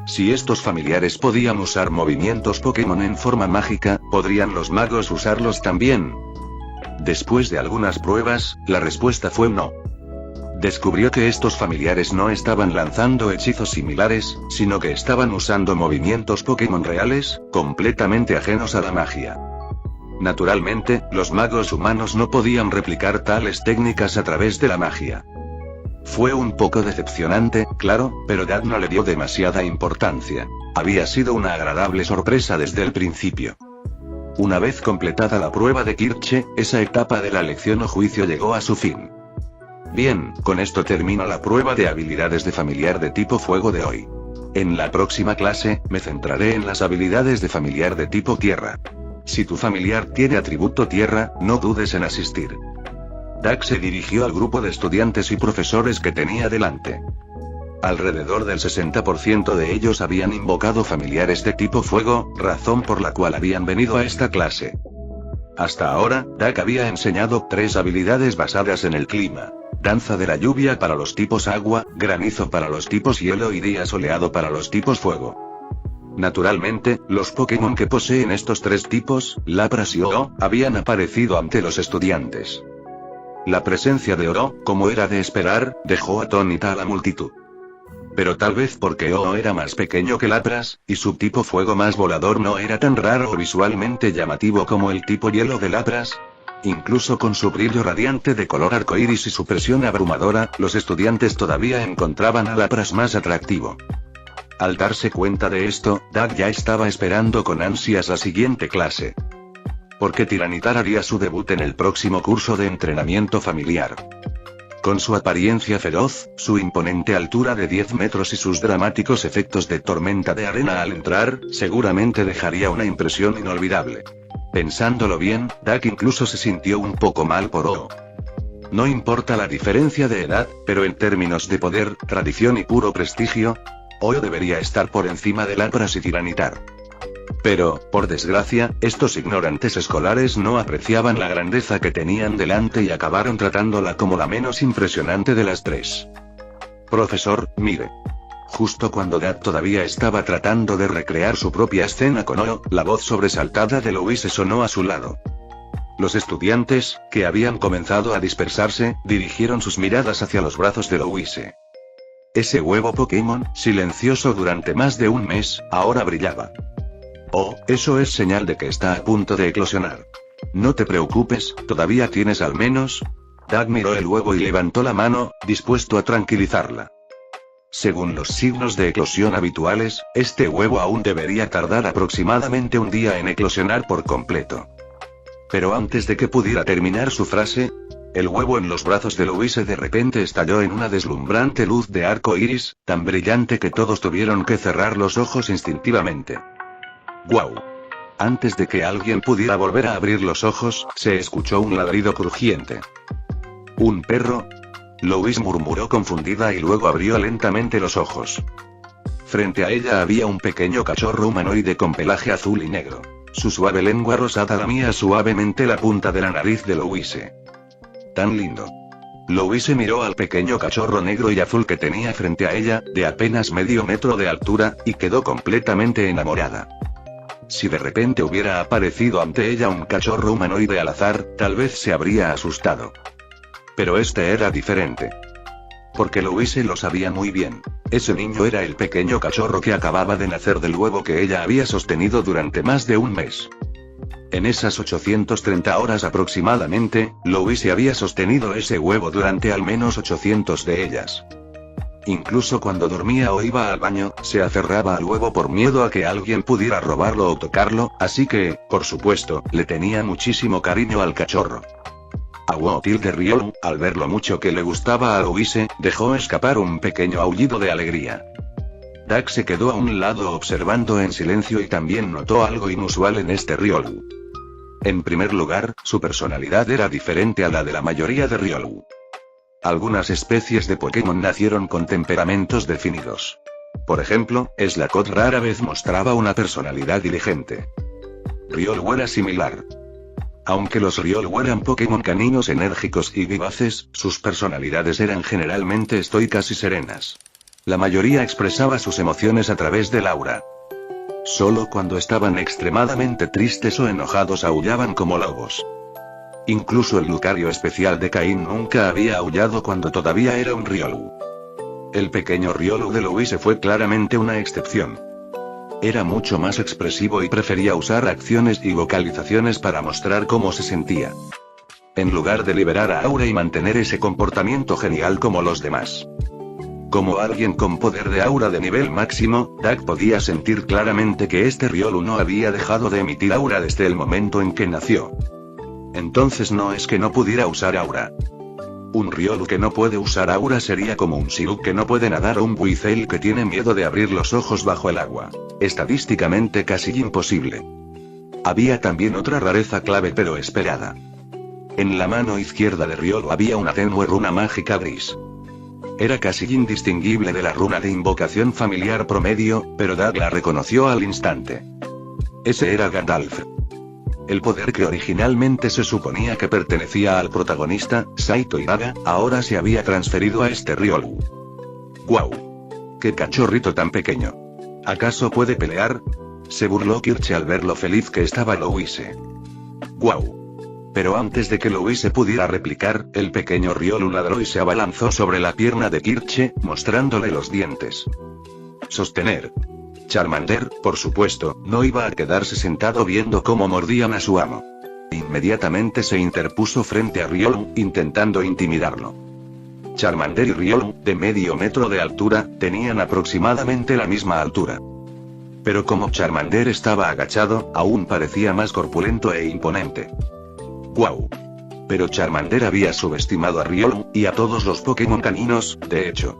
Si estos familiares podían usar movimientos Pokémon en forma mágica, ¿podrían los magos usarlos también? Después de algunas pruebas, la respuesta fue no. Descubrió que estos familiares no estaban lanzando hechizos similares, sino que estaban usando movimientos Pokémon reales, completamente ajenos a la magia. Naturalmente, los magos humanos no podían replicar tales técnicas a través de la magia. Fue un poco decepcionante, claro, pero Doug no le dio demasiada importancia. Había sido una agradable sorpresa desde el principio. Una vez completada la prueba de Kirche, esa etapa de la lección o juicio llegó a su fin. Bien, con esto termino la prueba de habilidades de familiar de tipo fuego de hoy. En la próxima clase, me centraré en las habilidades de familiar de tipo tierra. Si tu familiar tiene atributo tierra, no dudes en asistir. Doug se dirigió al grupo de estudiantes y profesores que tenía delante. Alrededor del 60% de ellos habían invocado familiares de tipo fuego, razón por la cual habían venido a esta clase. Hasta ahora, Doug había enseñado 3 habilidades basadas en el clima. Danza de la lluvia para los tipos agua, granizo para los tipos hielo y día soleado para los tipos fuego. Naturalmente, los Pokémon que poseen estos 3 tipos, Lapras y Ho-Oh, habían aparecido ante los estudiantes. La presencia de Ho-Oh, como era de esperar, dejó atónita a la multitud. Pero tal vez porque Ho-Oh era más pequeño que Lapras, y su tipo fuego más volador no era tan raro o visualmente llamativo como el tipo hielo de Lapras. Incluso con su brillo radiante de color arcoíris y su presión abrumadora, los estudiantes todavía encontraban a Lapras más atractivo. Al darse cuenta de esto, Doug ya estaba esperando con ansias la siguiente clase. Porque Tiranitar haría su debut en el próximo curso de entrenamiento familiar. Con su apariencia feroz, su imponente altura de 10 metros y sus dramáticos efectos de tormenta de arena al entrar, seguramente dejaría una impresión inolvidable. Pensándolo bien, Doug incluso se sintió un poco mal por Ho-Oh. No importa la diferencia de edad, pero en términos de poder, tradición y puro prestigio, Ho-Oh debería estar por encima de Lapras y Tiranitar. Pero, por desgracia, estos ignorantes escolares no apreciaban la grandeza que tenían delante y acabaron tratándola como la menos impresionante de las 3. Profesor, mire. Justo cuando Doug todavía estaba tratando de recrear su propia escena con Ho-Oh, la voz sobresaltada de Louise sonó a su lado. Los estudiantes, que habían comenzado a dispersarse, dirigieron sus miradas hacia los brazos de Louise. Ese huevo Pokémon, silencioso durante más de un mes, ahora brillaba. Oh, eso es señal de que está a punto de eclosionar. No te preocupes, todavía tienes al menos. Doug miró el huevo y levantó la mano, dispuesto a tranquilizarla. Según los signos de eclosión habituales, este huevo aún debería tardar aproximadamente un día en eclosionar por completo. Pero antes de que pudiera terminar su frase, el huevo en los brazos de Louise de repente estalló en una deslumbrante luz de arco iris, tan brillante que todos tuvieron que cerrar los ojos instintivamente. ¡Guau! Antes de que alguien pudiera volver a abrir los ojos, se escuchó un ladrido crujiente. ¿Un perro? Louise murmuró confundida y luego abrió lentamente los ojos. Frente a ella había un pequeño cachorro humanoide con pelaje azul y negro. Su suave lengua rosada lamía suavemente la punta de la nariz de Louise. ¡Tan lindo! Louise miró al pequeño cachorro negro y azul que tenía frente a ella, de apenas medio metro de altura, y quedó completamente enamorada. Si de repente hubiera aparecido ante ella un cachorro humanoide al azar, tal vez se habría asustado. Pero este era diferente. Porque Louise lo sabía muy bien. Ese niño era el pequeño cachorro que acababa de nacer del huevo que ella había sostenido durante más de un mes. En esas 830 horas aproximadamente, Louise había sostenido ese huevo durante al menos 800 de ellas. Incluso cuando dormía o iba al baño, se aferraba al huevo por miedo a que alguien pudiera robarlo o tocarlo, así que, por supuesto, le tenía muchísimo cariño al cachorro. Awotil de Riolu, al ver lo mucho que le gustaba a Louise, dejó escapar un pequeño aullido de alegría. Duck se quedó a un lado observando en silencio y también notó algo inusual en este Riolu. En primer lugar, su personalidad era diferente a la de la mayoría de Riolu. Algunas especies de Pokémon nacieron con temperamentos definidos. Por ejemplo, Slakoth rara vez mostraba una personalidad diligente. Riolu era similar. Aunque los Riolu eran Pokémon caninos enérgicos y vivaces, sus personalidades eran generalmente estoicas y serenas. La mayoría expresaba sus emociones a través del aura. Solo cuando estaban extremadamente tristes o enojados aullaban como lobos. Incluso el Lucario especial de Cain nunca había aullado cuando todavía era un Riolu. El pequeño Riolu de Louise fue claramente una excepción. Era mucho más expresivo y prefería usar acciones y vocalizaciones para mostrar cómo se sentía. En lugar de liberar a aura y mantener ese comportamiento genial como los demás. Como alguien con poder de aura de nivel máximo, Duck podía sentir claramente que este Riolu no había dejado de emitir aura desde el momento en que nació. Entonces no es que no pudiera usar aura. Un Riolu que no puede usar aura sería como un Psyduck que no puede nadar o un Buizel que tiene miedo de abrir los ojos bajo el agua. Estadísticamente casi imposible. Había también otra rareza clave pero esperada. En la mano izquierda de Riolu había una tenue runa mágica gris. Era casi indistinguible de la runa de invocación familiar promedio, pero Duck la reconoció al instante. Ese era Gandalf. El poder que originalmente se suponía que pertenecía al protagonista, Saito Iraga, ahora se había transferido a este Riolu. ¡Guau! ¡Qué cachorrito tan pequeño! ¿Acaso puede pelear? Se burló Kirche al ver lo feliz que estaba Louise. ¡Guau! Pero antes de que Louise pudiera replicar, el pequeño Riolu ladró y se abalanzó sobre la pierna de Kirche, mostrándole los dientes. Sostener. Charmander, por supuesto, no iba a quedarse sentado viendo cómo mordían a su amo. Inmediatamente se interpuso frente a Riolu, intentando intimidarlo. Charmander y Riolu, de medio metro de altura, tenían aproximadamente la misma altura. Pero como Charmander estaba agachado, aún parecía más corpulento e imponente. ¡Guau! Pero Charmander había subestimado a Riolu, y a todos los Pokémon caninos, de hecho.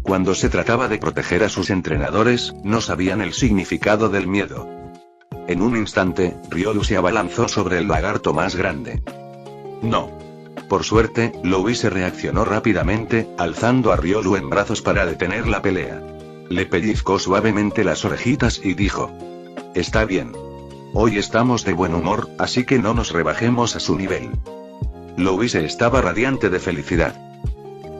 Cuando se trataba de proteger a sus entrenadores, no sabían el significado del miedo. En un instante, Riolu se abalanzó sobre el lagarto más grande. No. Por suerte, Louise reaccionó rápidamente, alzando a Riolu en brazos para detener la pelea. Le pellizcó suavemente las orejitas y dijo: «Está bien. Hoy estamos de buen humor, así que no nos rebajemos a su nivel». Louise estaba radiante de felicidad.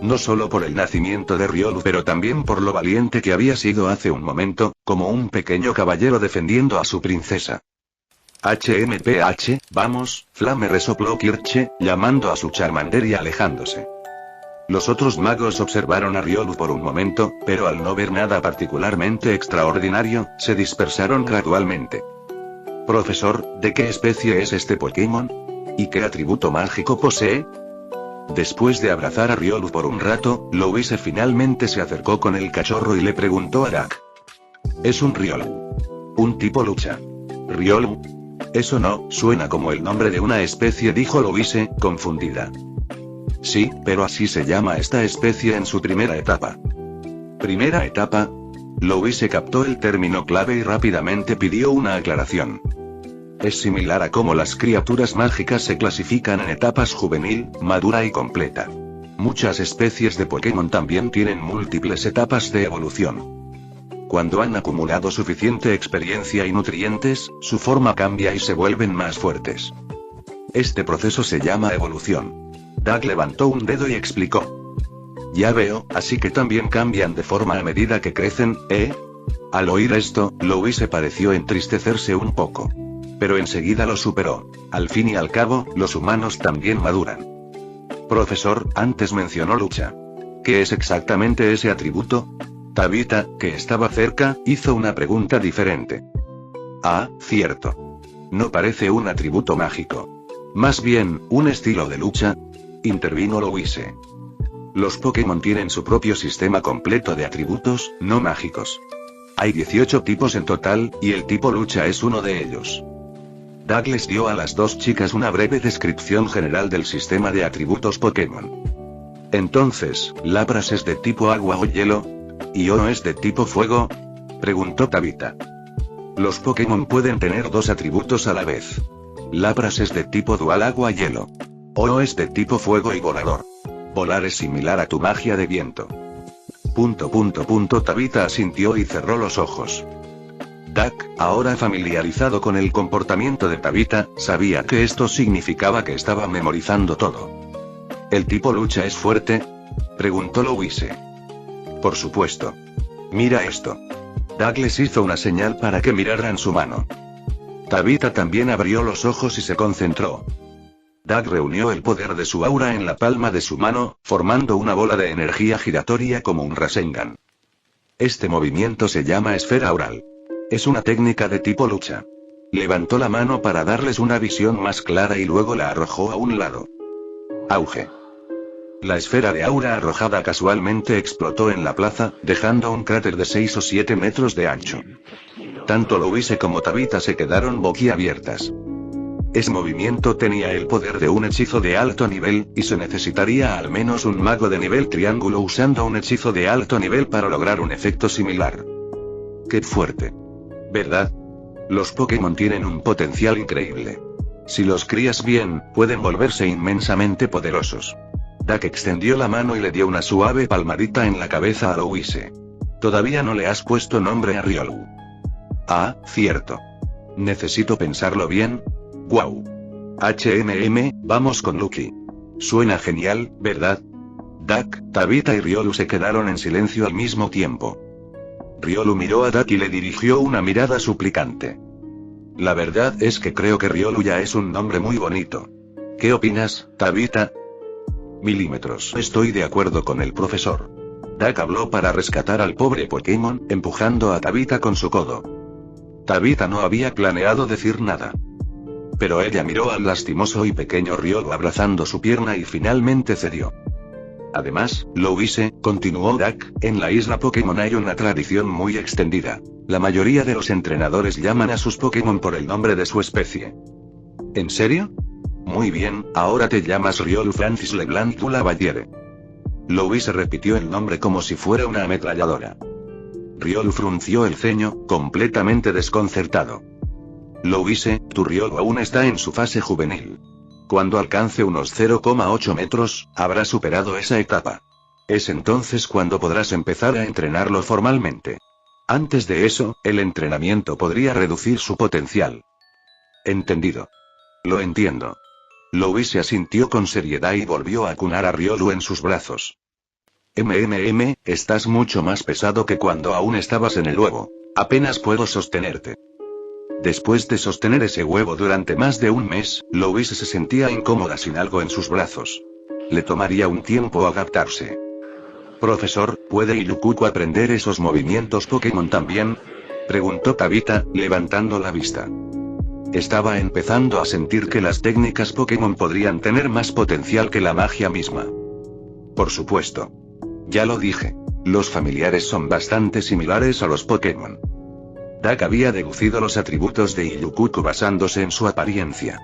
No solo por el nacimiento de Riolu, pero también por lo valiente que había sido hace un momento, como un pequeño caballero defendiendo a su princesa. HMPH, vamos, Flame, resopló Kirche, llamando a su Charmander y alejándose. Los otros magos observaron a Riolu por un momento, pero al no ver nada particularmente extraordinario, se dispersaron gradualmente. Profesor, ¿de qué especie es este Pokémon? ¿Y qué atributo mágico posee? Después de abrazar a Riolu por un rato, Louise finalmente se acercó con el cachorro y le preguntó a Duck. Es un Riolu. Un tipo lucha. ¿Riolu? Eso no, suena como el nombre de una especie, dijo Louise, confundida. Sí, pero así se llama esta especie en su primera etapa. ¿Primera etapa? Louise captó el término clave y rápidamente pidió una aclaración. Es similar a cómo las criaturas mágicas se clasifican en etapas juvenil, madura y completa. Muchas especies de Pokémon también tienen múltiples etapas de evolución. Cuando han acumulado suficiente experiencia y nutrientes, su forma cambia y se vuelven más fuertes. Este proceso se llama evolución. Duck levantó un dedo y explicó. Ya veo, así que también cambian de forma a medida que crecen, ¿eh? Al oír esto, Louise pareció entristecerse un poco. Pero enseguida lo superó. Al fin y al cabo, los humanos también maduran. Profesor, antes mencionó lucha. ¿Qué es exactamente ese atributo? Tabitha, que estaba cerca, hizo una pregunta diferente. Ah, cierto. No parece un atributo mágico. Más bien, un estilo de lucha. Intervino Louise. Los Pokémon tienen su propio sistema completo de atributos, no mágicos. Hay 18 tipos en total, y el tipo lucha es uno de ellos. Doug les dio a las dos chicas una breve descripción general del sistema de atributos Pokémon. Entonces, ¿Lapras es de tipo agua o hielo? ¿Y Ho es de tipo fuego? Preguntó Tabitha. Los Pokémon pueden tener dos atributos a la vez. Lapras es de tipo dual agua-hielo. Ho es de tipo fuego y volador. Volar es similar a tu magia de viento. Tabitha asintió y cerró los ojos. Doug, ahora familiarizado con el comportamiento de Tabitha, sabía que esto significaba que estaba memorizando todo. ¿El tipo lucha es fuerte? Preguntó Louise. Por supuesto. Mira esto. Doug les hizo una señal para que miraran su mano. Tabitha también abrió los ojos y se concentró. Doug reunió el poder de su aura en la palma de su mano, formando una bola de energía giratoria como un Rasengan. Este movimiento se llama esfera aural. Es una técnica de tipo lucha. Levantó la mano para darles una visión más clara y luego la arrojó a un lado. Auge. La esfera de aura arrojada casualmente explotó en la plaza, dejando un cráter de 6 o 7 metros de ancho. Tanto Louise como Tabitha se quedaron boquiabiertas. Ese movimiento tenía el poder de un hechizo de alto nivel, y se necesitaría al menos un mago de nivel triángulo usando un hechizo de alto nivel para lograr un efecto similar. ¡Qué fuerte! ¿Verdad? Los Pokémon tienen un potencial increíble. Si los crías bien, pueden volverse inmensamente poderosos. Doug extendió la mano y le dio una suave palmadita en la cabeza a Louise. Todavía no le has puesto nombre a Riolu. Ah, cierto. Necesito pensarlo bien. Wow. Vamos con Lucky. Suena genial, ¿verdad? Doug, Tabitha y Riolu se quedaron en silencio al mismo tiempo. Riolu miró a Doug y le dirigió una mirada suplicante. La verdad es que creo que Riolu ya es un nombre muy bonito. ¿Qué opinas, Tabitha? Milímetros. Estoy de acuerdo con el profesor. Doug habló para rescatar al pobre Pokémon, empujando a Tabitha con su codo. Tabitha no había planeado decir nada. Pero ella miró al lastimoso y pequeño Riolu abrazando su pierna y finalmente cedió. Además, Louise, continuó Doug, en la isla Pokémon hay una tradición muy extendida. La mayoría de los entrenadores llaman a sus Pokémon por el nombre de su especie. ¿En serio? Muy bien, ahora te llamas Riolu Francis LeBlanc du Lavaliere. Louise repitió el nombre como si fuera una ametralladora. Riolu frunció el ceño, completamente desconcertado. Louise, tu Riolu aún está en su fase juvenil. Cuando alcance unos 0,8 metros, habrá superado esa etapa. Es entonces cuando podrás empezar a entrenarlo formalmente. Antes de eso, el entrenamiento podría reducir su potencial. Entendido. Lo entiendo. Louise asintió con seriedad y volvió a acunar a Riolu en sus brazos. Estás mucho más pesado que cuando aún estabas en el huevo. Apenas puedo sostenerte. Después de sostener ese huevo durante más de un mes, Louise se sentía incómoda sin algo en sus brazos. Le tomaría un tiempo adaptarse. Profesor, ¿puede Ilukuku aprender esos movimientos Pokémon también? Preguntó Tabitha, levantando la vista. Estaba empezando a sentir que las técnicas Pokémon podrían tener más potencial que la magia misma. Por supuesto. Ya lo dije. Los familiares son bastante similares a los Pokémon. Doug había deducido los atributos de Ilukuku basándose en su apariencia.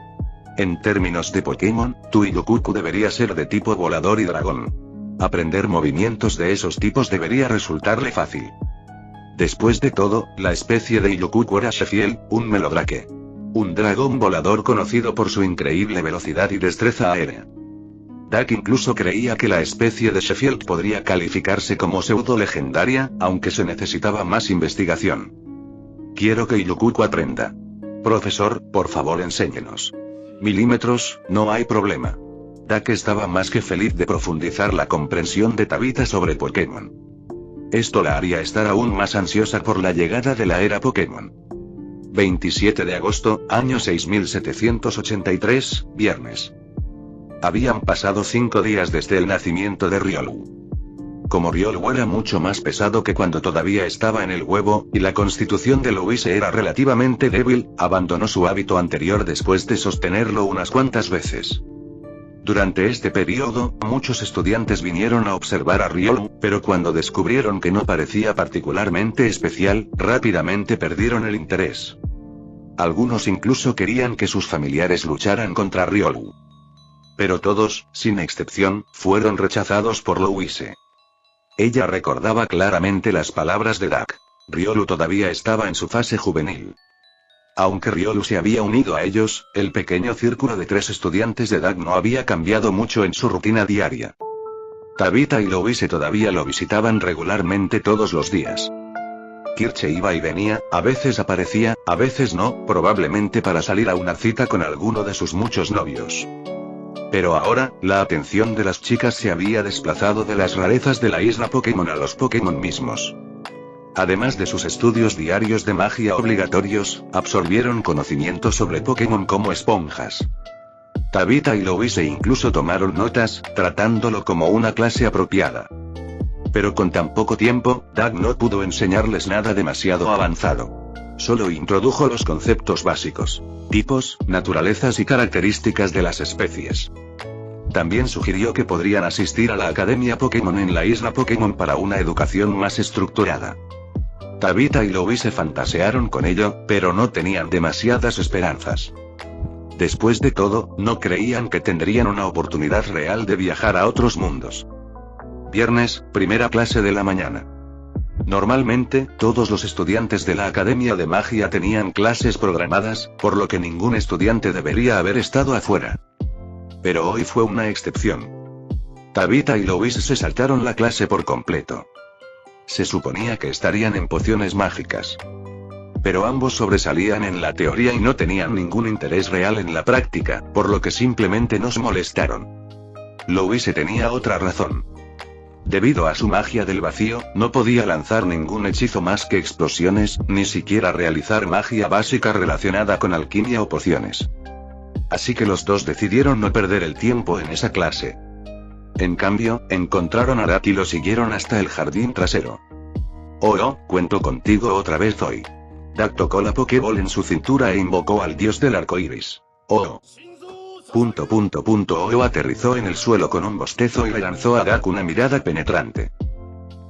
En términos de Pokémon, tu Ilukuku debería ser de tipo volador y dragón. Aprender movimientos de esos tipos debería resultarle fácil. Después de todo, la especie de Ilukuku era Sheffield, un Melodrake. Un dragón volador conocido por su increíble velocidad y destreza aérea. Doug incluso creía que la especie de Sheffield podría calificarse como pseudo-legendaria, aunque se necesitaba más investigación. Quiero que Ilukuku aprenda. Profesor, por favor enséñenos. Milímetros, no hay problema. Doug estaba más que feliz de profundizar la comprensión de Tabitha sobre Pokémon. Esto la haría estar aún más ansiosa por la llegada de la era Pokémon. 27 de agosto, año 6783, viernes. Habían pasado 5 días desde el nacimiento de Riolu. como Ryoru era mucho más pesado que cuando todavía estaba en el huevo, y la constitución de Louise era relativamente débil, abandonó su hábito anterior después de sostenerlo unas cuantas veces. Durante este periodo, muchos estudiantes vinieron a observar a Ryoru, pero cuando descubrieron que no parecía particularmente especial, rápidamente perdieron el interés. Algunos incluso querían que sus familiares lucharan contra Ryoru. Pero todos, sin excepción, fueron rechazados por Louise. Ella recordaba claramente las palabras de Dak. Ryoru todavía estaba en su fase juvenil. Aunque Ryoru se había unido a ellos, el pequeño círculo de 3 estudiantes de Dak no había cambiado mucho en su rutina diaria. Tabitha y Louise todavía lo visitaban regularmente todos los días. Kirche iba y venía, a veces aparecía, a veces no, probablemente para salir a una cita con alguno de sus muchos novios. Pero ahora, la atención de las chicas se había desplazado de las rarezas de la isla Pokémon a los Pokémon mismos. Además de sus estudios diarios de magia obligatorios, absorbieron conocimiento sobre Pokémon como esponjas. Tabitha y Louise incluso tomaron notas, tratándolo como una clase apropiada. Pero con tan poco tiempo, Dak no pudo enseñarles nada demasiado avanzado. Solo introdujo los conceptos básicos: tipos, naturalezas y características de las especies. También sugirió que podrían asistir a la Academia Pokémon en la isla Pokémon para una educación más estructurada. Tabitha y Louise fantasearon con ello, pero no tenían demasiadas esperanzas. Después de todo, no creían que tendrían una oportunidad real de viajar a otros mundos. Viernes, primera clase de la mañana. Normalmente, todos los estudiantes de la Academia de Magia tenían clases programadas, por lo que ningún estudiante debería haber estado afuera. Pero hoy fue una excepción. Tabitha y Louise se saltaron la clase por completo. Se suponía que estarían en pociones mágicas. Pero ambos sobresalían en la teoría y no tenían ningún interés real en la práctica, por lo que simplemente nos molestaron. Louise tenía otra razón. Debido a su magia del vacío, no podía lanzar ningún hechizo más que explosiones, ni siquiera realizar magia básica relacionada con alquimia o pociones. Así que los dos decidieron no perder el tiempo en esa clase. En cambio, encontraron a Dak y lo siguieron hasta el jardín trasero. Oh, cuento contigo otra vez hoy. Dak tocó la Pokéball en su cintura e invocó al dios del arco iris. Oh. Aterrizó en el suelo con un bostezo y le lanzó a Dak una mirada penetrante.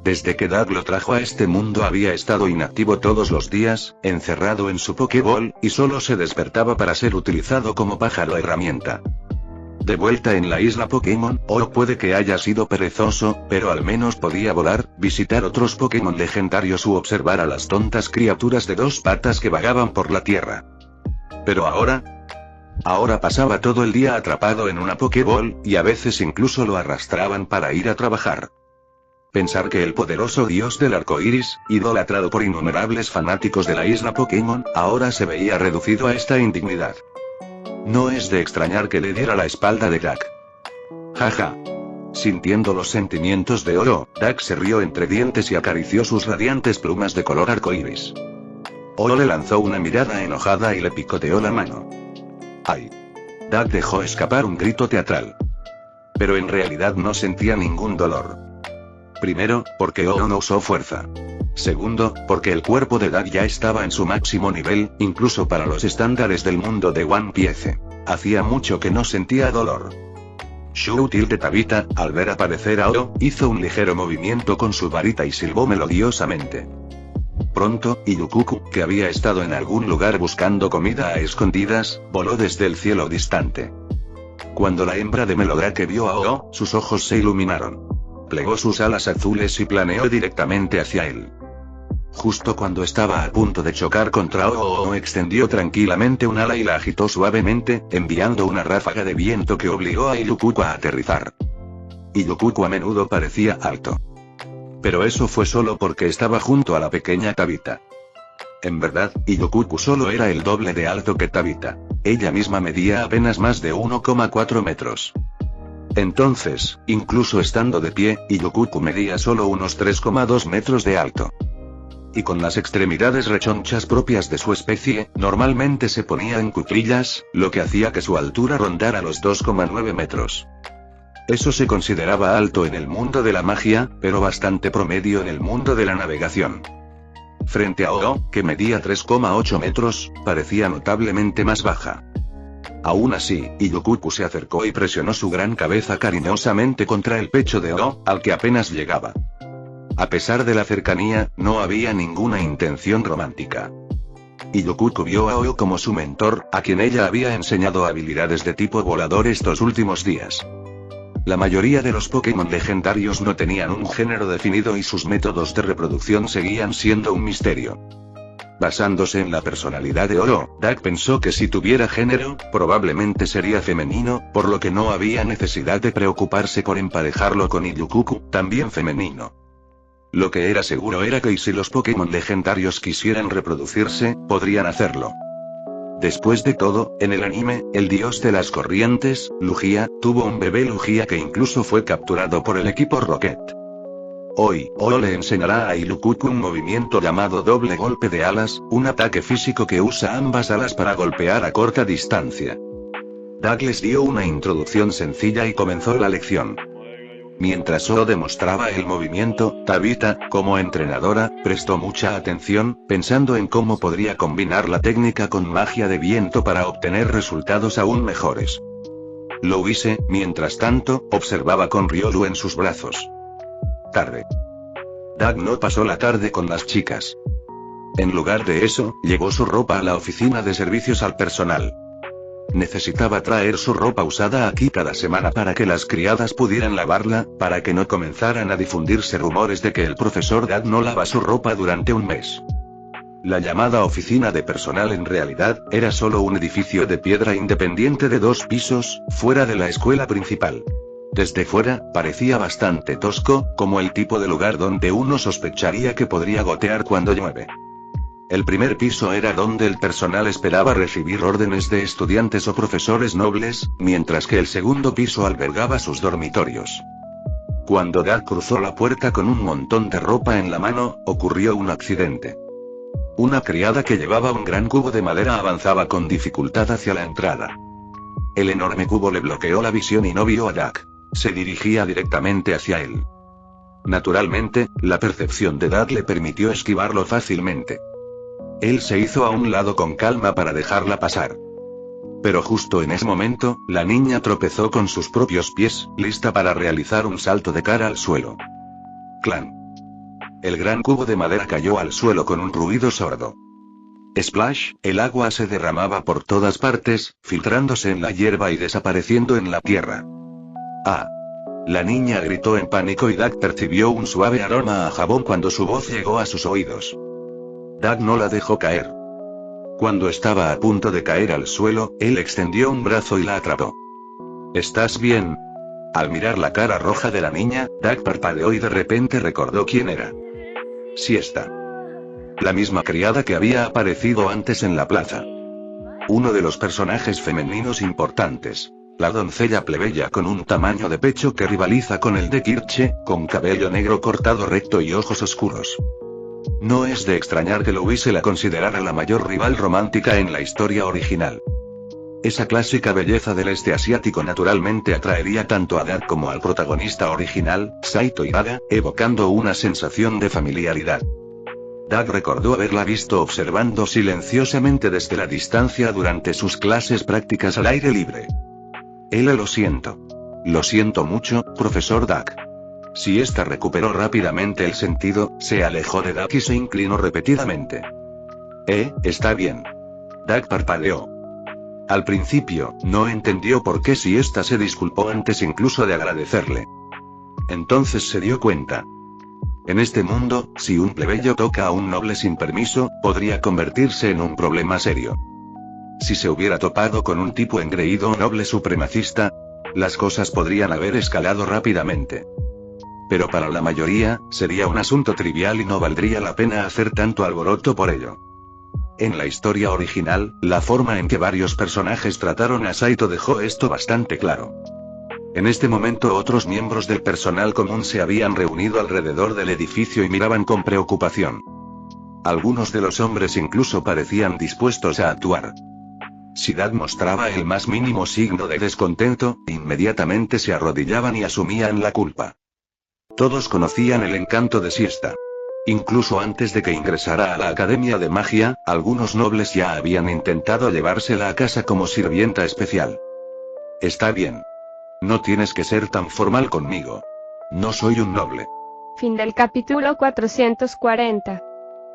Desde que Dak lo trajo a este mundo había estado inactivo todos los días, encerrado en su Pokéball, y solo se despertaba para ser utilizado como pájaro herramienta. De vuelta en la isla Pokémon, puede que haya sido perezoso, pero al menos podía volar, visitar otros Pokémon legendarios u observar a las tontas criaturas de 2 patas que vagaban por la tierra. Pero ahora pasaba todo el día atrapado en una Pokéball, y a veces incluso lo arrastraban para ir a trabajar. Pensar que el poderoso dios del arco iris, idolatrado por innumerables fanáticos de la isla Pokémon, ahora se veía reducido a esta indignidad. No es de extrañar que le diera la espalda de Dak. Jaja. Sintiendo los sentimientos de Oro, Dak se rió entre dientes y acarició sus radiantes plumas de color arcoíris. Oro le lanzó una mirada enojada y le picoteó la mano. ¡Ay! Dak dejó escapar un grito teatral. Pero en realidad no sentía ningún dolor. Primero, porque Oro no usó fuerza. Segundo, porque el cuerpo de Dak ya estaba en su máximo nivel, incluso para los estándares del mundo de One Piece. Hacía mucho que no sentía dolor. Shutil de Tabitha, al ver aparecer a Oro, hizo un ligero movimiento con su varita y silbó melodiosamente. Pronto, Yukuku, que había estado en algún lugar buscando comida a escondidas, voló desde el cielo distante. Cuando la hembra de Melodake vio a Oro, sus ojos se iluminaron. Plegó sus alas azules y planeó directamente hacia él. Justo cuando estaba a punto de chocar contra Oro, extendió tranquilamente un ala y la agitó suavemente, enviando una ráfaga de viento que obligó a Yukuku a aterrizar. Yukuku a menudo parecía alto. Pero eso fue solo porque estaba junto a la pequeña Tabitha. En verdad, Yukuku solo era el doble de alto que Tabitha. Ella misma medía apenas más de 1,4 metros. Entonces, incluso estando de pie, Yukuku medía solo unos 3,2 metros de alto. Y con las extremidades rechonchas propias de su especie, normalmente se ponía en cuclillas, lo que hacía que su altura rondara los 2,9 metros. Eso se consideraba alto en el mundo de la magia, pero bastante promedio en el mundo de la navegación. Frente a Oh, que medía 3,8 metros, parecía notablemente más baja. Aún así, Iyokuku se acercó y presionó su gran cabeza cariñosamente contra el pecho de Oh, al que apenas llegaba. A pesar de la cercanía, no había ninguna intención romántica. Iyokuku vio a Oh como su mentor, a quien ella había enseñado habilidades de tipo volador estos últimos días. La mayoría de los Pokémon legendarios no tenían un género definido y sus métodos de reproducción seguían siendo un misterio. Basándose en la personalidad de Oh, Dak pensó que si tuviera género, probablemente sería femenino, por lo que no había necesidad de preocuparse por emparejarlo con Iyokuku, también femenino. Lo que era seguro era que si los Pokémon legendarios quisieran reproducirse, podrían hacerlo. Después de todo, en el anime, el dios de las corrientes, Lugia, tuvo un bebé Lugia que incluso fue capturado por el equipo Rocket. Hoy, Oh le enseñará a Iyokuku un movimiento llamado doble golpe de alas, un ataque físico que usa ambas alas para golpear a corta distancia. Dak les dio una introducción sencilla y comenzó la lección. Mientras Oh demostraba el movimiento, Tabitha, como entrenadora, prestó mucha atención, pensando en cómo podría combinar la técnica con magia de viento para obtener resultados aún mejores. Louise, mientras tanto, observaba con Riolu en sus brazos. Tarde. Dak no pasó la tarde con las chicas. En lugar de eso, llevó su ropa a la oficina de servicios al personal. Necesitaba traer su ropa usada aquí cada semana para que las criadas pudieran lavarla, para que no comenzaran a difundirse rumores de que el profesor Dak no lava su ropa durante un mes. La llamada oficina de personal en realidad, era solo un edificio de piedra independiente de 2 pisos, fuera de la escuela principal. Desde fuera, parecía bastante tosco, como el tipo de lugar donde uno sospecharía que podría gotear cuando llueve. El primer piso era donde el personal esperaba recibir órdenes de estudiantes o profesores nobles, mientras que el segundo piso albergaba sus dormitorios. Cuando Dak cruzó la puerta con un montón de ropa en la mano, ocurrió un accidente. Una criada que llevaba un gran cubo de madera avanzaba con dificultad hacia la entrada. El enorme cubo le bloqueó la visión y no vio a Dak. Se dirigía directamente hacia él. Naturalmente, la percepción de Dak le permitió esquivarlo fácilmente. Él se hizo a un lado con calma para dejarla pasar. Pero justo en ese momento, la niña tropezó con sus propios pies, lista para realizar un salto de cara al suelo. ¡Clan! El gran cubo de madera cayó al suelo con un ruido sordo. Splash, el agua se derramaba por todas partes, filtrándose en la hierba y desapareciendo en la tierra. ¡Ah! La niña gritó en pánico y Dak percibió un suave aroma a jabón cuando su voz llegó a sus oídos. Dak no la dejó caer. Cuando estaba a punto de caer al suelo, él extendió un brazo y la atrapó. ¿Estás bien? Al mirar la cara roja de la niña, Dak parpadeó y de repente recordó quién era. Siesta. La misma criada que había aparecido antes en la plaza. Uno de los personajes femeninos importantes. La doncella plebeya con un tamaño de pecho que rivaliza con el de Kirche, con cabello negro cortado recto y ojos oscuros. No es de extrañar que Louise la considerara la mayor rival romántica en la historia original. Esa clásica belleza del este asiático naturalmente atraería tanto a Dak como al protagonista original, Saito Iwata, evocando una sensación de familiaridad. Dak recordó haberla visto observando silenciosamente desde la distancia durante sus clases prácticas al aire libre. Lo siento. Lo siento mucho, profesor Dak. Siesta recuperó rápidamente el sentido, se alejó de Dak y se inclinó repetidamente. Está bien. Dak parpadeó. Al principio, no entendió por qué Siesta se disculpó antes incluso de agradecerle. Entonces se dio cuenta. En este mundo, si un plebeyo toca a un noble sin permiso, podría convertirse en un problema serio. Si se hubiera topado con un tipo engreído o noble supremacista, las cosas podrían haber escalado rápidamente. Pero para la mayoría, sería un asunto trivial y no valdría la pena hacer tanto alboroto por ello. En la historia original, la forma en que varios personajes trataron a Saito dejó esto bastante claro. En este momento otros miembros del personal común se habían reunido alrededor del edificio y miraban con preocupación. Algunos de los hombres incluso parecían dispuestos a actuar. Si Dad mostraba el más mínimo signo de descontento, inmediatamente se arrodillaban y asumían la culpa. Todos conocían el encanto de Siesta. Incluso antes de que ingresara a la Academia de Magia, algunos nobles ya habían intentado llevársela a casa como sirvienta especial. Está bien. No tienes que ser tan formal conmigo. No soy un noble. Fin del capítulo 440.